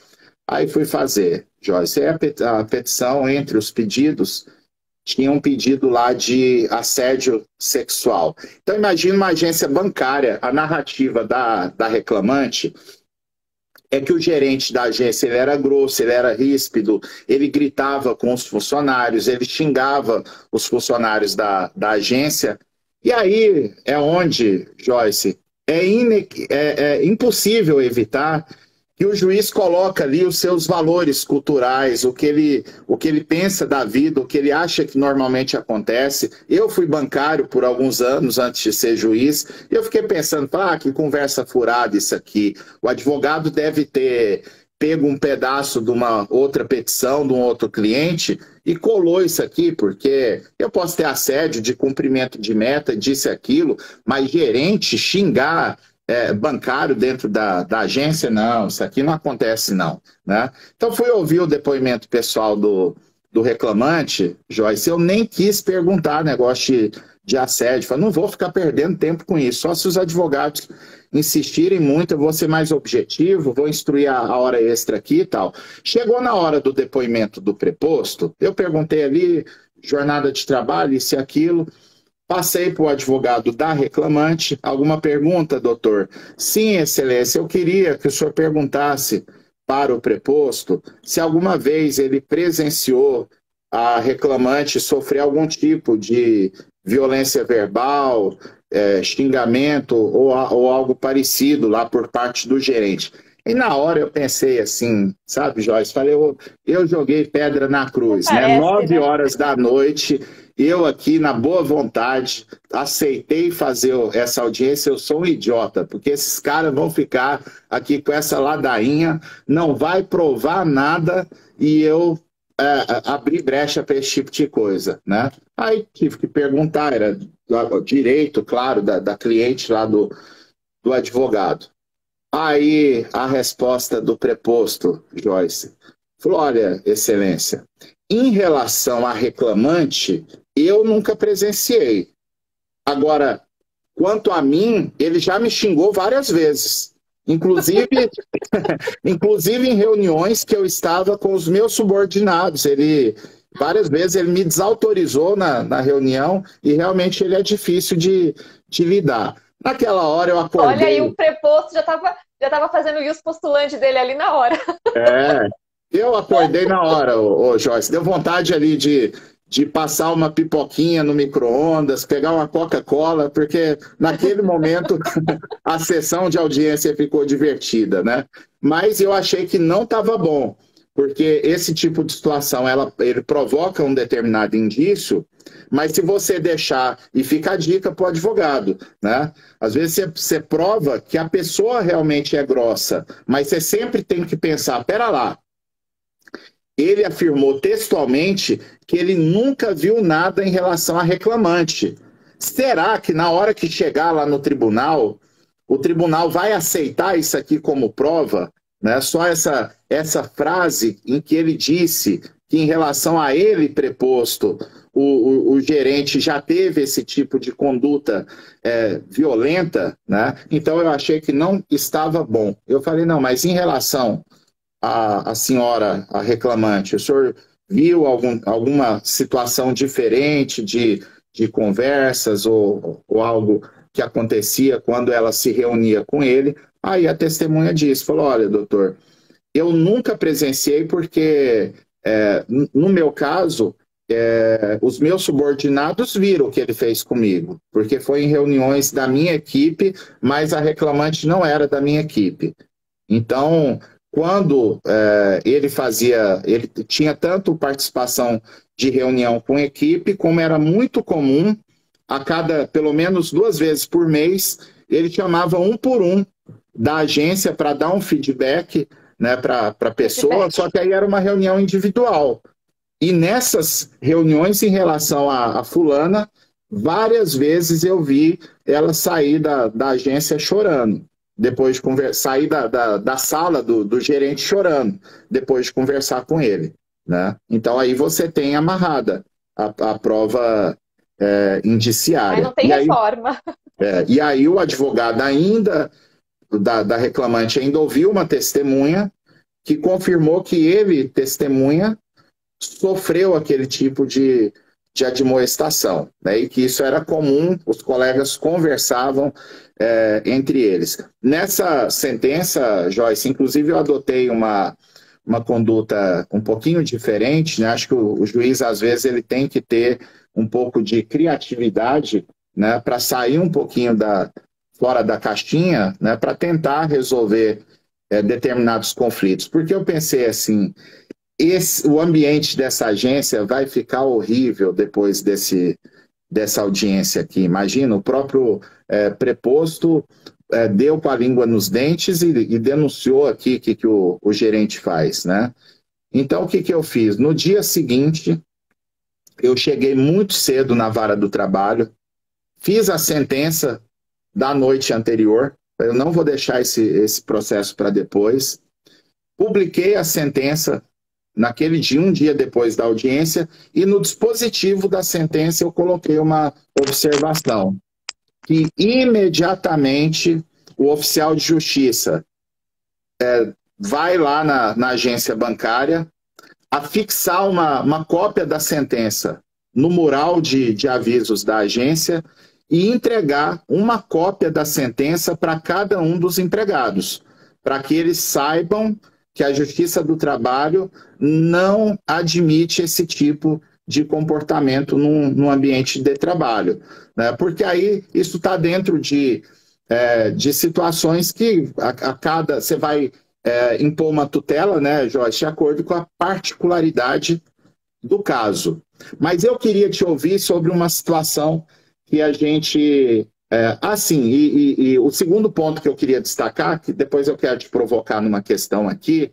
Aí fui fazer, Joyce, a petição entre os pedidos, tinha um pedido lá de assédio sexual. Então, imagina uma agência bancária, a narrativa da reclamante é que o gerente da agência ele era grosso, ele era ríspido, ele gritava com os funcionários, ele xingava os funcionários da agência. E aí é onde, Joyce, é impossível evitar que o juiz coloca ali os seus valores culturais, o que ele pensa da vida, o que ele acha que normalmente acontece. Eu fui bancário por alguns anos antes de ser juiz, e eu fiquei pensando, que conversa furada isso aqui. O advogado deve ter pego um pedaço de uma outra petição, de um outro cliente, e colou isso aqui, porque eu posso ter assédio de cumprimento de meta, disse aquilo, mas gerente xingar bancário dentro da agência, não, isso aqui não acontece não, né? Então fui ouvir o depoimento pessoal do reclamante, Joyce, eu nem quis perguntar negócio de assédio, falei, não vou ficar perdendo tempo com isso, só se os advogados insistirem muito, eu vou ser mais objetivo, vou instruir a hora extra aqui e tal. Chegou na hora do depoimento do preposto, eu perguntei ali, jornada de trabalho, isso e aquilo, passei para o advogado da reclamante. Alguma pergunta, doutor? Sim, excelência, eu queria que o senhor perguntasse para o preposto se alguma vez ele presenciou a reclamante sofrer algum tipo de violência verbal, xingamento ou algo parecido lá por parte do gerente. E na hora eu pensei assim, sabe, Joyce? Falei, eu joguei pedra na cruz, né? 9 horas da noite, eu aqui na boa vontade aceitei fazer essa audiência, eu sou um idiota, porque esses caras vão ficar aqui com essa ladainha, não vai provar nada e eu abri brecha para esse tipo de coisa, né? Aí tive que perguntar, era direito, claro, da cliente lá do advogado. Aí a resposta do preposto, Joyce, falou, olha, excelência, em relação à reclamante, eu nunca presenciei. Agora, quanto a mim, ele já me xingou várias vezes. Inclusive em reuniões que eu estava com os meus subordinados. Várias vezes ele me desautorizou na reunião e realmente ele é difícil de lidar. Naquela hora eu acordei... Olha aí, o preposto já estava fazendo o postulante dele ali na hora. Eu acordei na hora, Joyce. Deu vontade ali de passar uma pipoquinha no micro-ondas, pegar uma Coca-Cola, porque naquele momento a sessão de audiência ficou divertida, né? Mas eu achei que não estava bom, Porque esse tipo de situação, ele provoca um determinado indício, mas se você deixar, e fica a dica para o advogado, né? Às vezes você prova que a pessoa realmente é grossa, mas você sempre tem que pensar, pera lá, ele afirmou textualmente que ele nunca viu nada em relação a reclamante. Será que na hora que chegar lá no tribunal, o tribunal vai aceitar isso aqui como prova? Né? Só essa frase em que ele disse que em relação a ele preposto, o gerente já teve esse tipo de conduta violenta, né? Então eu achei que não estava bom. Eu falei, não, mas em relação à senhora, a reclamante, o senhor viu alguma situação diferente de conversas ou algo que acontecia quando ela se reunia com ele? Aí a testemunha disse, falou, olha, doutor, eu nunca presenciei porque, no meu caso, os meus subordinados viram o que ele fez comigo, porque foi em reuniões da minha equipe, mas a reclamante não era da minha equipe. Então, quando ele tinha tanto participação de reunião com equipe, como era muito comum, a cada, pelo menos 2 vezes por mês, ele chamava um por um da agência para dar um feedback, né, para a pessoa, só que aí era uma reunião individual. E nessas reuniões em relação a fulana, várias vezes eu vi ela sair da agência chorando, depois de sair da sala do gerente chorando, depois de conversar com ele. Né? Então aí você tem amarrada a prova indiciária. Aí não tem reforma. E aí o advogado ainda da reclamante ainda ouviu uma testemunha que confirmou que ele, testemunha, sofreu aquele tipo de admoestação, né? E que isso era comum, os colegas conversavam entre eles. Nessa sentença, Joyce, inclusive eu adotei uma conduta um pouquinho diferente, né? Acho que o juiz, às vezes, ele tem que ter um pouco de criatividade, né? Para sair um pouquinho fora da caixinha, né? Para tentar resolver determinados conflitos. Porque eu pensei assim, o ambiente dessa agência vai ficar horrível depois dessa audiência aqui. Imagina, o próprio preposto deu com a língua nos dentes e denunciou aqui o que o gerente faz, né? Então, o que eu fiz? No dia seguinte, eu cheguei muito cedo na vara do trabalho, fiz a sentença da noite anterior, eu não vou deixar esse processo para depois, publiquei a sentença naquele dia, um dia depois da audiência, e no dispositivo da sentença eu coloquei uma observação, que imediatamente o oficial de justiça vai lá na agência bancária afixar uma cópia da sentença no mural de avisos da agência e entregar uma cópia da sentença para cada um dos empregados, para que eles saibam que a Justiça do Trabalho não admite esse tipo de comportamento num ambiente de trabalho, né? Porque aí isso está dentro de situações que você vai impor uma tutela, né, Joyce, de acordo com a particularidade do caso. Mas eu queria te ouvir sobre uma situação que a gente... e o segundo ponto que eu queria destacar, que depois eu quero te provocar numa questão aqui,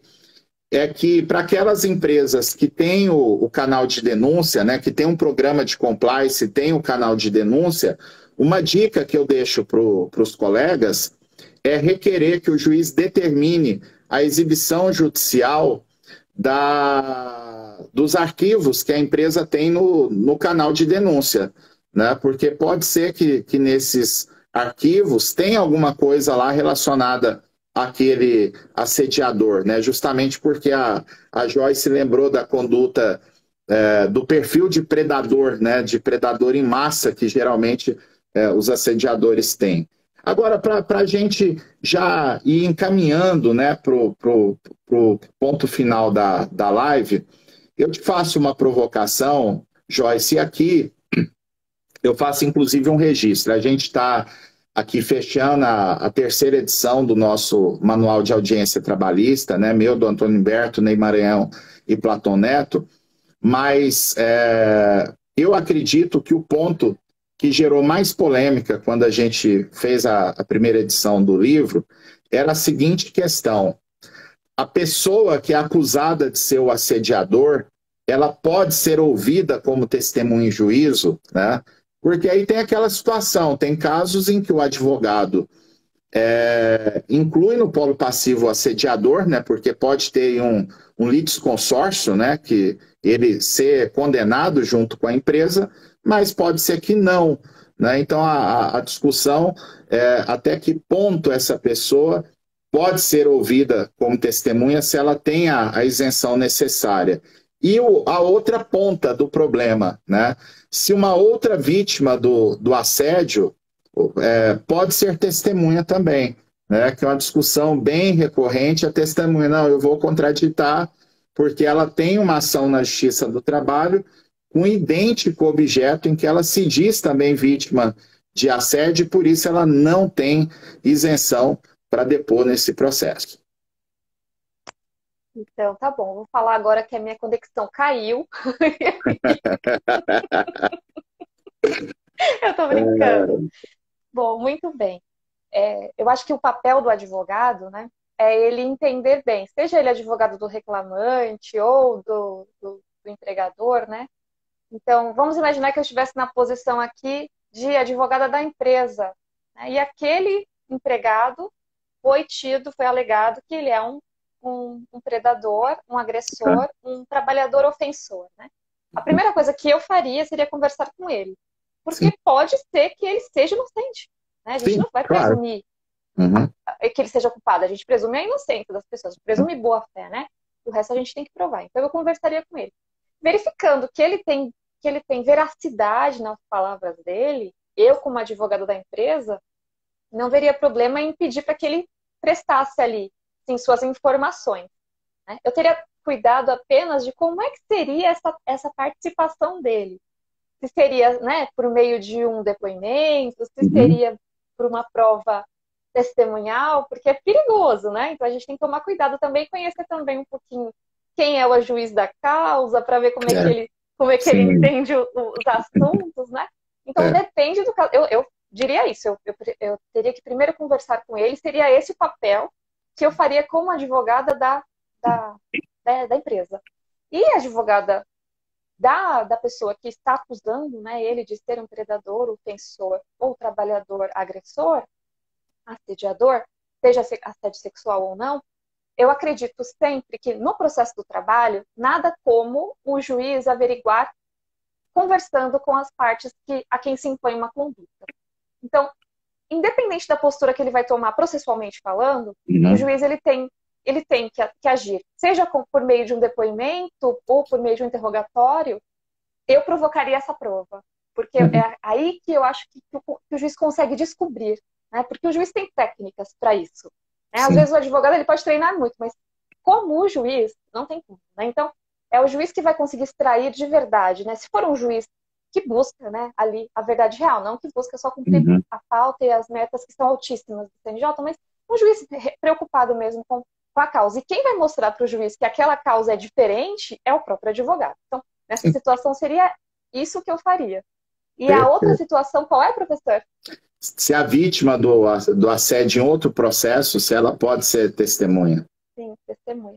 é que para aquelas empresas que têm o canal de denúncia, né, que tem um programa de compliance, tem o canal de denúncia, uma dica que eu deixo para os colegas é requerer que o juiz determine a exibição judicial dos arquivos que a empresa tem no canal de denúncia, né? Porque pode ser que nesses arquivos tenha alguma coisa lá relacionada àquele assediador, né? Justamente porque a Joyce lembrou da conduta do perfil de predador, né? De predador em massa que geralmente os assediadores têm. Agora, para a gente já ir encaminhando, né, para o ponto final da live, eu te faço uma provocação, Joyce, e aqui eu faço inclusive um registro. A gente está aqui fechando a terceira edição do nosso Manual de Audiência Trabalhista, né? Meu, do Antônio Humberto, Ney Maranhão e Platão Neto, mas eu acredito que o ponto que gerou mais polêmica quando a gente fez a primeira edição do livro era a seguinte questão: a pessoa que é acusada de ser o assediador, ela pode ser ouvida como testemunha em juízo, né? Porque aí tem aquela situação, tem casos em que o advogado inclui no polo passivo o assediador, né? Porque pode ter um litisconsórcio, né? Que ele ser condenado junto com a empresa, mas pode ser que não, né? Então a discussão é até que ponto essa pessoa pode ser ouvida como testemunha se ela tem a isenção necessária. E a outra ponta do problema, né? Se uma outra vítima do assédio pode ser testemunha também, né? Que é uma discussão bem recorrente, a testemunha, não, eu vou contraditar porque ela tem uma ação na Justiça do Trabalho com idêntico objeto em que ela se diz também vítima de assédio e por isso ela não tem isenção para depor nesse processo. Então, tá bom. Vou falar agora que a minha conexão caiu. Eu tô brincando. Bom, muito bem. Eu acho que o papel do advogado, né, é ele entender bem, seja ele advogado do reclamante ou do empregador, né? Então, vamos imaginar que eu estivesse na posição aqui de advogada da empresa, né? E aquele empregado foi alegado que ele é um predador, um agressor, um trabalhador ofensor, né? A primeira coisa que eu faria seria conversar com ele, porque Sim. pode ser que ele seja inocente, né? A gente não vai presumir que ele seja culpado, a gente presume a inocência das pessoas, presume boa fé, né? O resto a gente tem que provar. Então eu conversaria com ele, verificando que ele tem veracidade nas palavras dele. Eu, como advogada da empresa, não veria problema em pedir para que ele prestasse ali sim, suas informações, né? Eu teria cuidado apenas de como é que seria essa participação dele. Se seria, né, por meio de um depoimento, se seria por uma prova testemunhal, porque é perigoso, né? Então a gente tem que tomar cuidado também, conhecer também um pouquinho quem é o juiz da causa, para ver como é que ele entende os assuntos, né? Então depende do caso. Eu diria isso, eu teria que primeiro conversar com ele, seria esse o papel que eu faria como advogada da empresa. E a advogada da pessoa que está acusando, né, ele de ser um predador, ofensor ou trabalhador agressor, assediador, seja assédio sexual ou não, eu acredito sempre que no processo do trabalho, nada como o juiz averiguar conversando com as partes a quem se impõe uma conduta. Então, independente da postura que ele vai tomar processualmente falando, o juiz ele tem que agir, seja por meio de um depoimento ou por meio de um interrogatório. Eu provocaria essa prova, porque é aí que eu acho que o juiz consegue descobrir, né? Porque o juiz tem técnicas para isso, né? Às vezes o advogado ele pode treinar muito, mas como o juiz, não tem como, né? Então, é o juiz que vai conseguir extrair de verdade, né? Se for um juiz que busca, né, ali a verdade real, não que busca só cumprir a pauta e as metas que são altíssimas do CNJ, mas um juiz preocupado mesmo com a causa. E quem vai mostrar para o juiz que aquela causa é diferente é o próprio advogado. Então, nessa situação seria isso que eu faria. E a outra situação, qual é, professor? Se a vítima do assédio em outro processo, se ela pode ser testemunha. Sim, testemunha.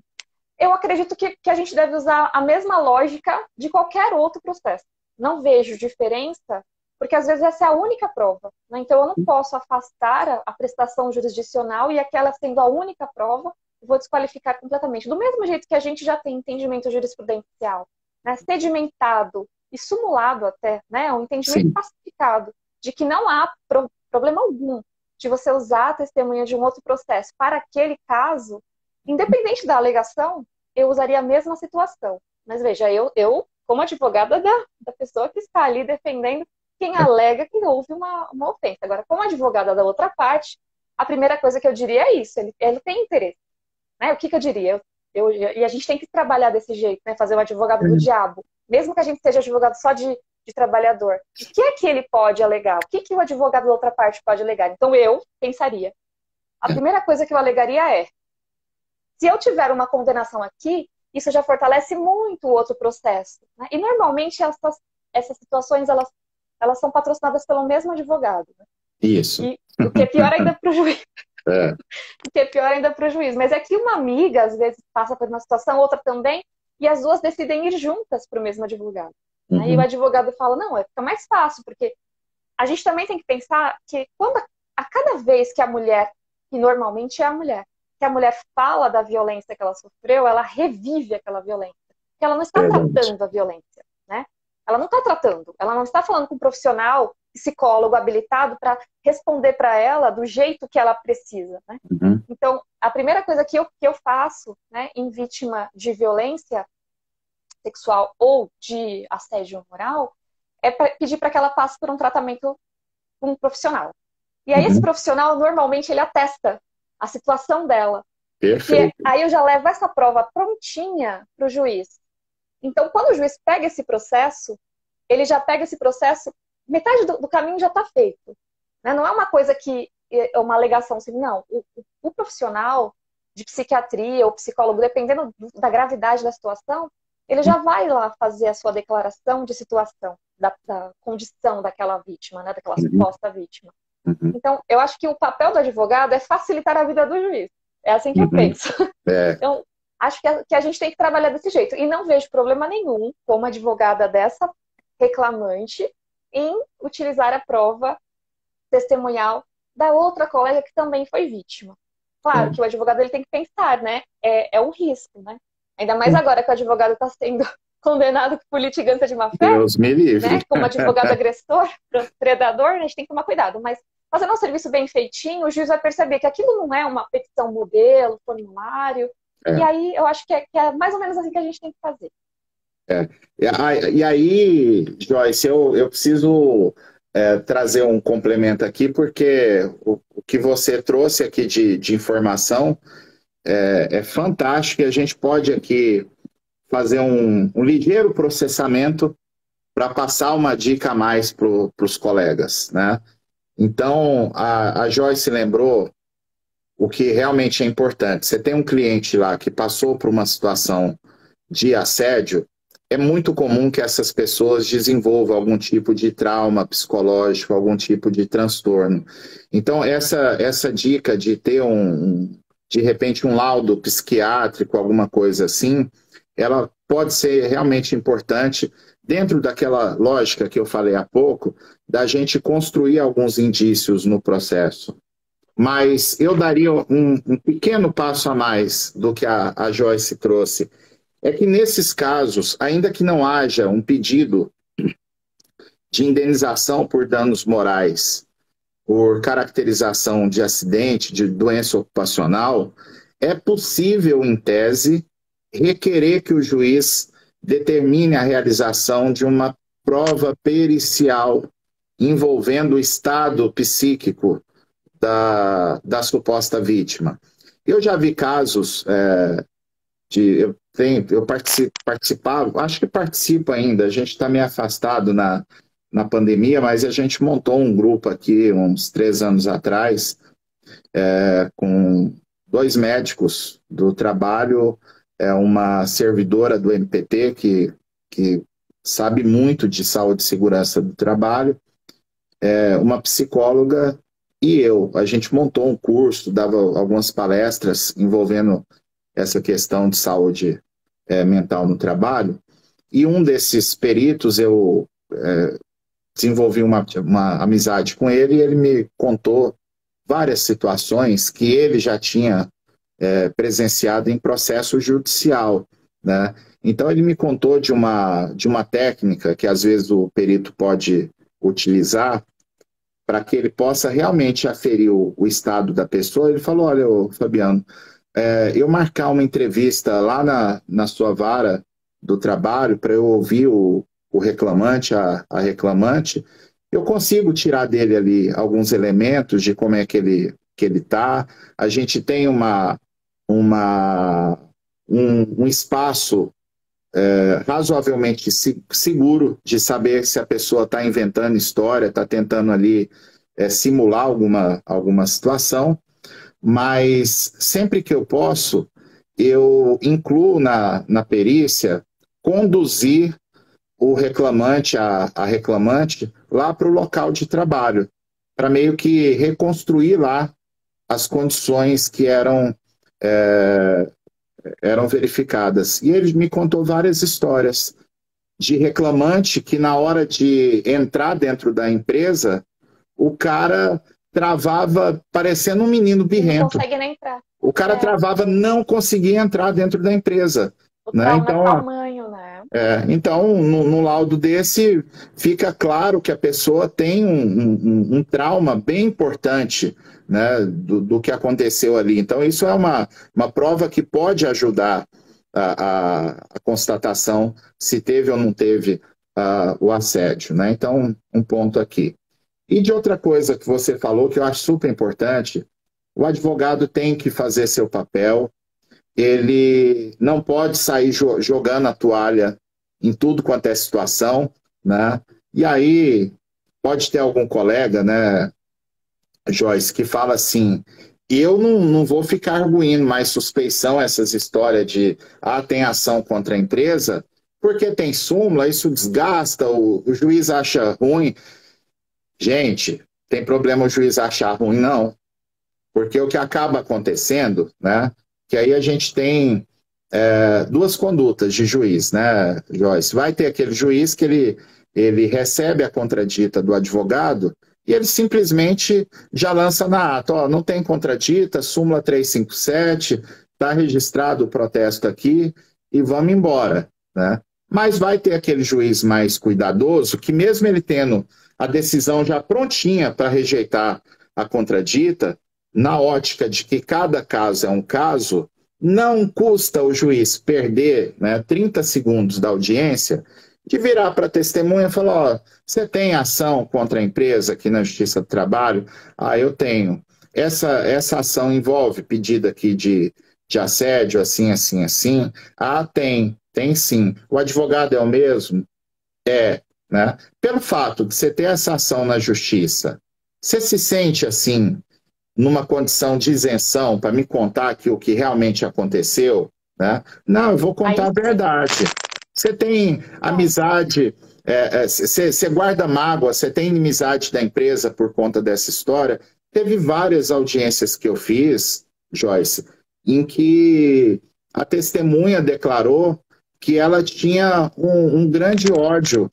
Eu acredito que a gente deve usar a mesma lógica de qualquer outro processo. Não vejo diferença, porque às vezes essa é a única prova, né? Então eu não posso afastar a prestação jurisdicional e aquela sendo a única prova, eu vou desqualificar completamente. Do mesmo jeito que a gente já tem entendimento jurisprudencial, né, sedimentado e simulado até, né, um entendimento pacificado de que não há problema algum de você usar a testemunha de um outro processo para aquele caso, independente da alegação, eu usaria a mesma situação. Mas veja, eu como advogada da pessoa que está ali defendendo quem alega que houve uma ofensa. Agora, como advogada da outra parte, a primeira coisa que eu diria é isso, ele tem interesse, né? O que eu diria? E a gente tem que trabalhar desse jeito, né? Fazer o advogado do diabo. Mesmo que a gente seja advogado só de de trabalhador. O que é que ele pode alegar? O que que o advogado da outra parte pode alegar? Então eu pensaria, a primeira coisa que eu alegaria é, se eu tiver uma condenação aqui, isso já fortalece muito o outro processo, né? E normalmente essas situações, elas são patrocinadas pelo mesmo advogado, né? Isso. E o que é pior ainda para o juiz. É. O que é pior ainda para o juiz. Mas é que uma amiga, às vezes, passa por uma situação, outra também, e as duas decidem ir juntas para o mesmo advogado. Né? E o advogado fala, não, fica mais fácil, porque a gente também tem que pensar que quando a cada vez que a mulher, que normalmente é a mulher, que a mulher fala da violência que ela sofreu, ela revive aquela violência. Porque ela não está tratando a violência, né? Ela não está tratando, ela não está falando com um profissional, psicólogo habilitado para responder para ela do jeito que ela precisa, né? Então, a primeira coisa que eu faço, né, em vítima de violência sexual ou de assédio moral é pedir para que ela passe por um tratamento com um profissional. E aí esse profissional, normalmente, ele atesta a situação dela. Perfeito. Aí eu já levo essa prova prontinha para o juiz. Então, quando o juiz pega esse processo, ele já pega esse processo, metade do caminho já está feito. Né? Não é uma coisa que é uma alegação assim, não. O profissional de psiquiatria ou psicólogo, dependendo da gravidade da situação, ele já vai lá fazer a sua declaração de situação, da condição daquela vítima, né? Daquela suposta vítima. Então, eu acho que o papel do advogado é facilitar a vida do juiz. É assim que eu penso. Então, acho que a gente tem que trabalhar desse jeito. E não vejo problema nenhum, como advogada dessa reclamante, em utilizar a prova testemunhal da outra colega que também foi vítima. Claro que o advogado ele tem que pensar, né? É um risco, né? Ainda mais agora que o advogado está sendo condenado por litigância de má-fé. Deus me livre. Né? Como advogado agressor, predador, a gente tem que tomar cuidado. Mas fazendo um serviço bem feitinho, o juiz vai perceber que aquilo não é uma petição modelo, formulário. E aí eu acho que é mais ou menos assim que a gente tem que fazer. E aí, Joyce, eu preciso trazer um complemento aqui, porque o que você trouxe aqui de informação é fantástico, e a gente pode aqui fazer um ligeiro processamento para passar uma dica a mais para os colegas, né? Então, a Joyce lembrou o que realmente é importante. Você tem um cliente lá que passou por uma situação de assédio, é muito comum que essas pessoas desenvolvam algum tipo de trauma psicológico, algum tipo de transtorno. Então, essa dica de ter de repente, um laudo psiquiátrico, alguma coisa assim, ela pode ser realmente importante dentro daquela lógica que eu falei há pouco, da gente construir alguns indícios no processo. Mas eu daria um pequeno passo a mais do que a Joyce trouxe. É que nesses casos, ainda que não haja um pedido de indenização por danos morais, por caracterização de acidente, de doença ocupacional, é possível, em tese, requerer que o juiz determine a realização de uma prova pericial envolvendo o estado psíquico da suposta vítima. Eu já vi casos eu participava, acho que participo ainda, a gente está meio afastado na pandemia, mas a gente montou um grupo aqui uns 3 anos atrás, com 2 médicos do trabalho, uma servidora do MPT que sabe muito de saúde e segurança do trabalho, uma psicóloga e eu. A gente montou um curso, dava algumas palestras envolvendo essa questão de saúde mental no trabalho, e um desses peritos eu desenvolvi uma amizade com ele, e ele me contou várias situações que ele já tinha presenciado em processo judicial, né? Então ele me contou de uma técnica que às vezes o perito pode utilizar para que ele possa realmente aferir o estado da pessoa. Ele falou, olha, Fabiano, eu marcar uma entrevista lá na sua vara do trabalho para eu ouvir o reclamante, a reclamante, eu consigo tirar dele ali alguns elementos de como é que ele está. A gente tem um espaço razoavelmente seguro de saber se a pessoa está inventando história, está tentando ali simular alguma situação, mas sempre que eu posso, eu incluo na perícia conduzir o reclamante, a reclamante, lá para o local de trabalho, para meio que reconstruir lá as condições que eram verificadas. E ele me contou várias histórias de reclamante que na hora de entrar dentro da empresa, o cara travava parecendo um menino birrento. Não consegue nem entrar. O cara travava, não conseguia entrar dentro da empresa. O trauma então, é tamanho, né? Então, no laudo desse, fica claro que a pessoa tem um trauma bem importante, né, do que aconteceu ali. Então, isso é uma prova que pode ajudar a constatação se teve ou não teve o assédio, né? Então, um ponto aqui. E de outra coisa que você falou, que eu acho super importante, o advogado tem que fazer seu papel, ele não pode sair jogando a toalha em tudo quanto é situação, né? E aí, pode ter algum colega, né, Joyce, que fala assim, eu não vou ficar arguindo mais suspeição essas histórias de, tem ação contra a empresa, porque tem súmula, isso desgasta, o juiz acha ruim. Gente, tem problema o juiz achar ruim, não. Porque o que acaba acontecendo, né, que aí a gente tem duas condutas de juiz, né, Joyce? Vai ter aquele juiz que ele recebe a contradita do advogado e ele simplesmente já lança na ata, não tem contradita, súmula 357, está registrado o protesto aqui e vamos embora, né? Mas vai ter aquele juiz mais cuidadoso que mesmo ele tendo a decisão já prontinha para rejeitar a contradita, na ótica de que cada caso é um caso, não custa o juiz perder, né, 30 segundos da audiência de virar para a testemunha e falar, você tem ação contra a empresa aqui na Justiça do Trabalho? Eu tenho. Essa ação envolve pedido aqui de assédio, assim, assim, assim? Tem sim. O advogado é o mesmo? Né? Pelo fato de você ter essa ação na Justiça, você se sente assim, numa condição de isenção para me contar aqui o que realmente aconteceu, né? Não, eu vou contar a verdade. Você tem amizade, você guarda mágoa, você tem inimizade da empresa por conta dessa história. Teve várias audiências que eu fiz, Joyce, em que a testemunha declarou que ela tinha um grande ódio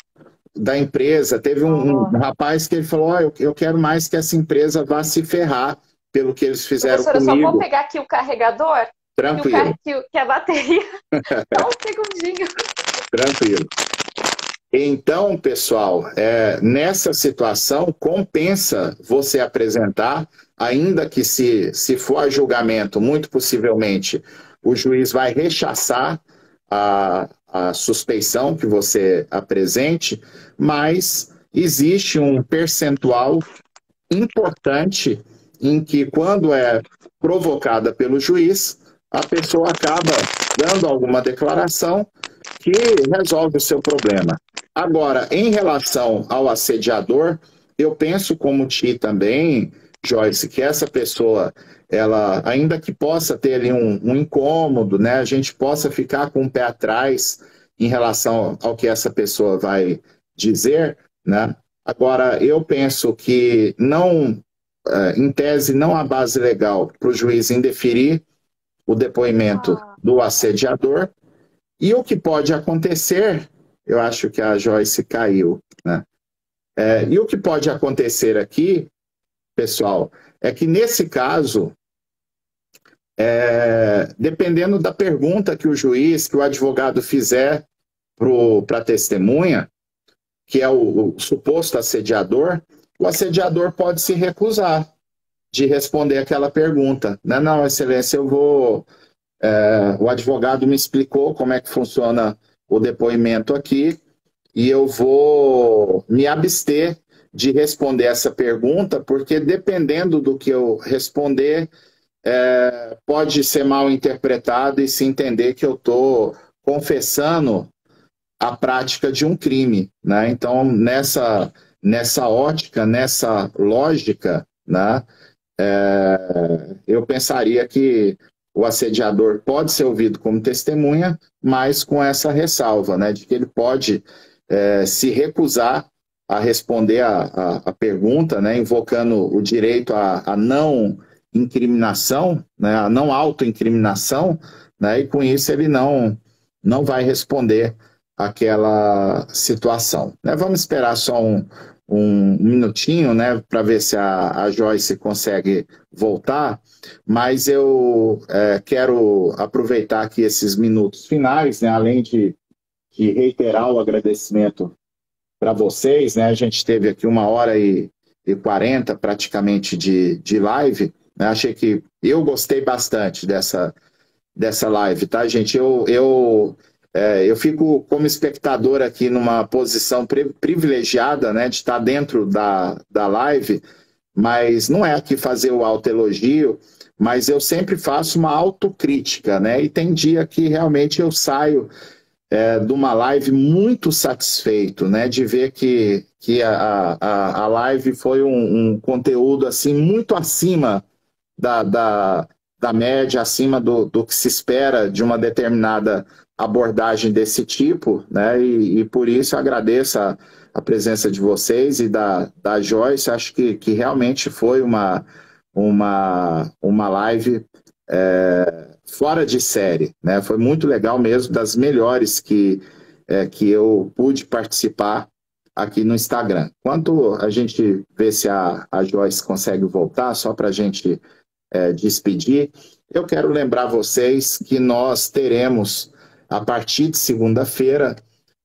da empresa. Teve um rapaz que ele falou, eu quero mais que essa empresa vá se ferrar pelo que eles fizeram comigo. Professora, só vou pegar aqui o carregador. Tranquilo. Que a bateria... Só um segundinho. Tranquilo. Então, pessoal, nessa situação, compensa você apresentar, ainda que se for a julgamento, muito possivelmente, o juiz vai rechaçar a suspeição que você apresente, mas existe um percentual importante em que, quando é provocada pelo juiz, a pessoa acaba dando alguma declaração que resolve o seu problema. Agora, em relação ao assediador, eu penso como ti também, Joyce, que essa pessoa, ela, ainda que possa ter ali um incômodo, né, a gente possa ficar com o pé atrás em relação ao que essa pessoa vai dizer, né? Agora, eu penso que não, em tese, não há base legal para o juiz indeferir o depoimento do assediador, e o que pode acontecer, eu acho que a Joyce caiu, né? E o que pode acontecer aqui, pessoal, é que nesse caso, dependendo da pergunta que o juiz, que o advogado fizer para a testemunha, que é o suposto assediador, o assediador pode se recusar de responder aquela pergunta. Não, excelência, eu vou... o advogado me explicou como é que funciona o depoimento aqui e eu vou me abster de responder essa pergunta, porque dependendo do que eu responder, pode ser mal interpretado e se entender que eu estou confessando a prática de um crime, né? Então, nessa ótica, nessa lógica, né, eu pensaria que o assediador pode ser ouvido como testemunha, mas com essa ressalva, né, de que ele pode se recusar a responder a pergunta, né, invocando o direito à não incriminação, né, a não autoincriminação, né, e com isso ele não vai responder aquela situação. Né? Vamos esperar só um minutinho, né, para ver se a Joyce consegue voltar, mas eu quero aproveitar aqui esses minutos finais, né, além de reiterar o agradecimento para vocês, né, a gente teve aqui 1h40 praticamente de live, né, achei que eu gostei bastante dessa live, tá, gente? Eu fico como espectador aqui numa posição privilegiada, né, de estar dentro da live, mas não é aqui fazer o autoelogio, mas eu sempre faço uma autocrítica, né, e tem dia que realmente eu saio de uma live muito satisfeito, né, de ver que a live foi um conteúdo assim muito acima da média, acima do que se espera de uma determinada abordagem desse tipo, né? E por isso eu agradeço a presença de vocês e da Joyce. Acho que realmente foi uma live fora de série, né? Foi muito legal mesmo, das melhores que eu pude participar aqui no Instagram. Enquanto a gente vê se a Joyce consegue voltar, só para a gente despedir, eu quero lembrar vocês que nós teremos, a partir de segunda-feira,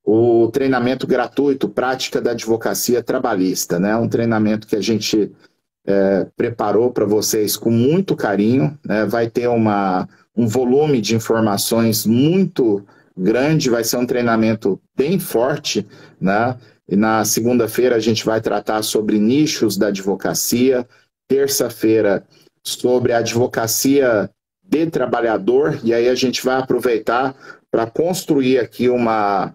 o treinamento gratuito Prática da Advocacia Trabalhista, né? Um treinamento que a gente preparou para vocês com muito carinho, né? Vai ter um volume de informações muito grande, vai ser um treinamento bem forte, né? E na segunda-feira a gente vai tratar sobre nichos da advocacia, terça-feira sobre a advocacia de trabalhador, e aí a gente vai aproveitar para construir aqui uma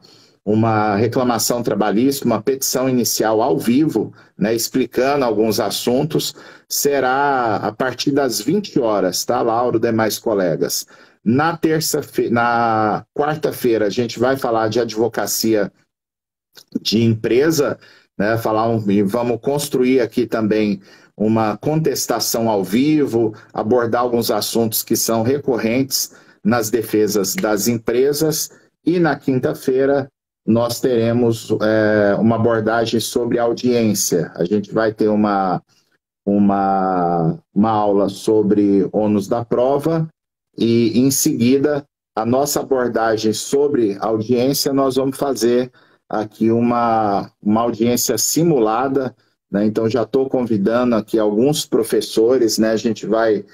reclamação trabalhista, uma petição inicial ao vivo, né, explicando alguns assuntos. Será a partir das 20 horas, tá, Lauro, demais colegas? Na quarta-feira, a gente vai falar de advocacia de empresa, né, vamos construir aqui também uma contestação ao vivo, abordar alguns assuntos que são recorrentes nas defesas das empresas, e na quinta-feira nós teremos uma abordagem sobre audiência. A gente vai ter uma aula sobre ônus da prova, e em seguida a nossa abordagem sobre audiência, nós vamos fazer aqui uma audiência simulada, né? Então já estou convidando aqui alguns professores, né? A gente vai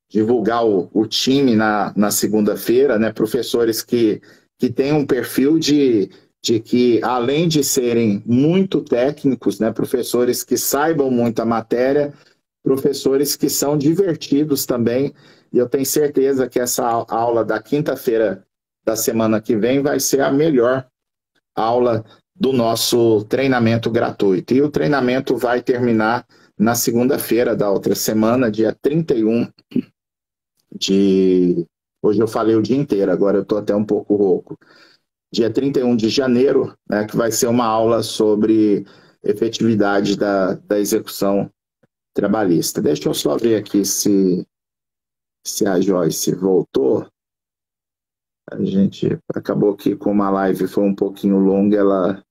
divulgar o time na segunda-feira, né? Professores que têm um perfil de que, além de serem muito técnicos, né? Professores que saibam muito a matéria, professores que são divertidos também, e eu tenho certeza que essa aula da quinta-feira da semana que vem vai ser a melhor aula do nosso treinamento gratuito. E o treinamento vai terminar na segunda-feira da outra semana, dia 31 de... Hoje eu falei o dia inteiro, agora eu estou até um pouco rouco. Dia 31 de janeiro, né, que vai ser uma aula sobre efetividade da execução trabalhista. Deixa eu só ver aqui se a Joyce voltou. A gente acabou que, como a live foi um pouquinho longa, ela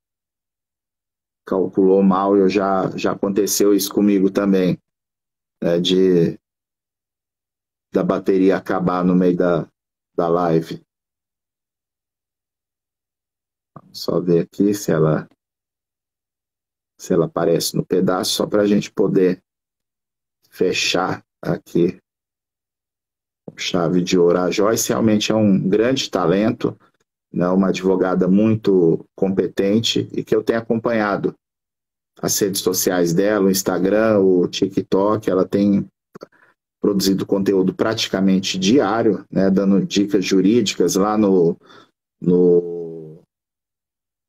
calculou mal, já aconteceu isso comigo também, né, da bateria acabar no meio da live. Vamos só ver aqui se ela aparece no pedaço, só para a gente poder fechar aqui com chave de ouro. A Joyce realmente é um grande talento, né, uma advogada muito competente, e que eu tenho acompanhado as redes sociais dela, o Instagram, o TikTok. Ela tem produzido conteúdo praticamente diário, né, dando dicas jurídicas lá no no,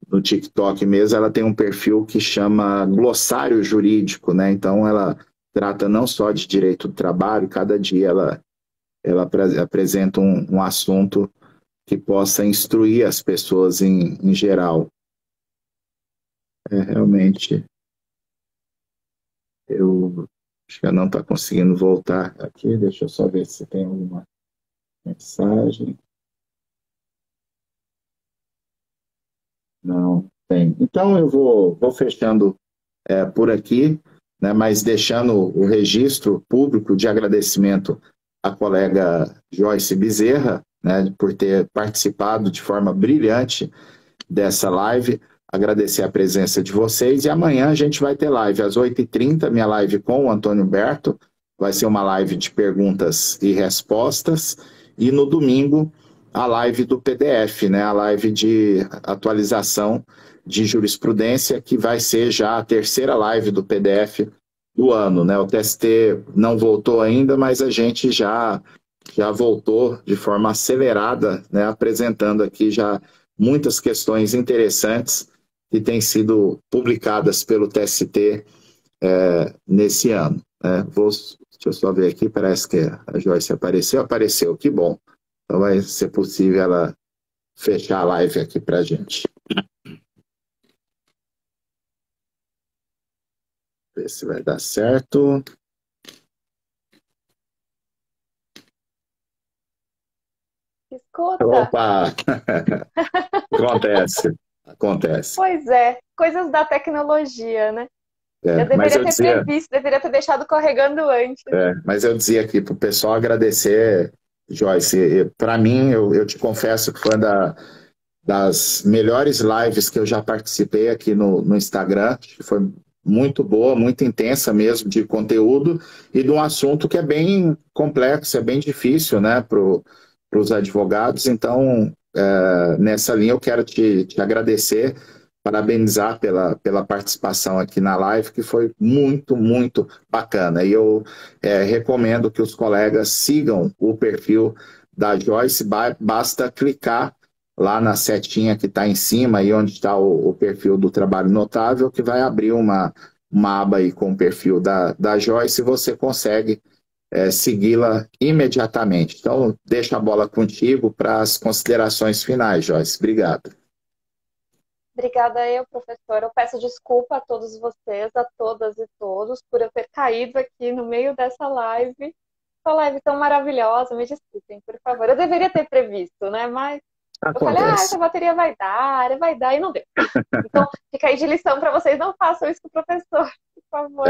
no TikTok mesmo, ela tem um perfil que chama Glossário Jurídico, né? Então ela trata não só de direito do trabalho, cada dia ela apresenta um assunto que possa instruir as pessoas em geral. Realmente, eu acho que ela não está conseguindo voltar aqui, deixa eu só ver se tem alguma mensagem. Não tem. Então eu vou fechando por aqui, né, mas deixando o registro público de agradecimento à colega Joyce Bezerra, né, por ter participado de forma brilhante dessa live, agradecer a presença de vocês, e amanhã a gente vai ter live às 8h30, minha live com o Antônio Berto, vai ser uma live de perguntas e respostas, e no domingo a live do PDF, né, a live de atualização de jurisprudência, que vai ser já a terceira live do PDF do ano, né? O TST não voltou ainda, mas a gente já voltou de forma acelerada, né, apresentando aqui já muitas questões interessantes que têm sido publicadas pelo TST nesse ano. Né? Deixa eu só ver aqui, parece que a Joyce apareceu, que bom. Então vai ser possível ela fechar a live aqui para a gente. Ver se vai dar certo. Escuta. Opa! Acontece. Pois é, coisas da tecnologia, né? Eu deveria ter previsto, deveria ter deixado corregando antes. Mas eu dizia aqui para o pessoal agradecer, Joyce. Para mim, eu te confesso que foi das melhores lives que eu já participei aqui no Instagram. Foi muito boa, muito intensa mesmo de conteúdo e de um assunto que é bem complexo, é bem difícil, né, para os advogados. Então, nessa linha eu quero te agradecer, parabenizar pela participação aqui na live, que foi muito, muito bacana. E eu recomendo que os colegas sigam o perfil da Joyce, basta clicar lá na setinha que está em cima, aí onde está o perfil do Trabalho Notável, que vai abrir uma aba aí com o perfil da Joyce, e você consegue segui-la imediatamente. Então, deixa a bola contigo para as considerações finais, Joyce. Obrigado. Obrigada eu, professor. Eu peço desculpa a todos vocês, a todas e todos, por eu ter caído aqui no meio dessa live. Essa live tão maravilhosa, me desculpem, por favor. Eu deveria ter previsto, né? Mas eu falei, essa bateria vai dar, e não deu. Então, fica aí de lição para vocês, não façam isso com o professor, por favor.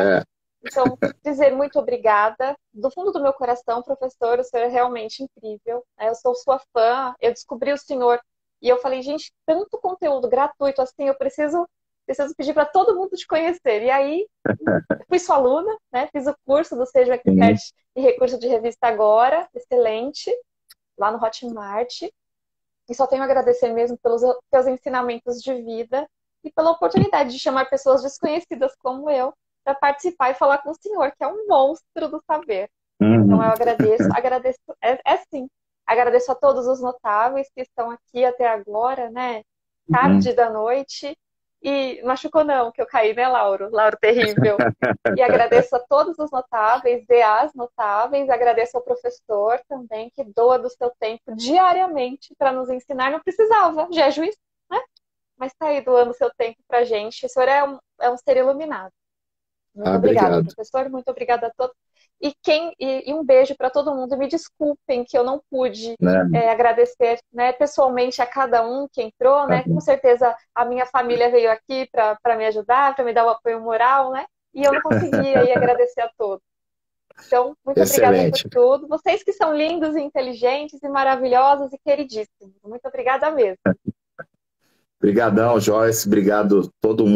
Então, dizer muito obrigada. Do fundo do meu coração, professor, o senhor é realmente incrível. Eu sou sua fã, eu descobri o senhor e eu falei, gente, tanto conteúdo gratuito assim, eu preciso pedir para todo mundo te conhecer. E aí, fui sua aluna, né? Fiz o curso do Seja Expert e Recurso de Revista Agora, excelente, lá no Hotmart. E só tenho a agradecer mesmo pelos teus ensinamentos de vida e pela oportunidade de chamar pessoas desconhecidas como eu para participar e falar com o senhor, que é um monstro do saber. Então eu agradeço sim. Agradeço a todos os notáveis que estão aqui até agora, né? Tarde da noite. E machucou não, que eu caí, né, Lauro? Lauro terrível. E agradeço a todos os notáveis e as notáveis. Agradeço ao professor também, que doa do seu tempo diariamente para nos ensinar. Não precisava, já é juiz, né? Mas está aí doando seu tempo para a gente. O senhor é um ser iluminado. Muito obrigada, professor. Muito obrigada a todos. E um beijo para todo mundo. Me desculpem que eu não pude agradecer, né, pessoalmente a cada um que entrou, né? Com certeza a minha família veio aqui para me ajudar, para me dar o apoio moral, né? E eu não consegui aí agradecer a todos. Então, muito obrigada por tudo. Vocês que são lindos e inteligentes e maravilhosos e queridíssimos. Muito obrigada mesmo. Obrigadão, Joyce. Obrigado todo mundo.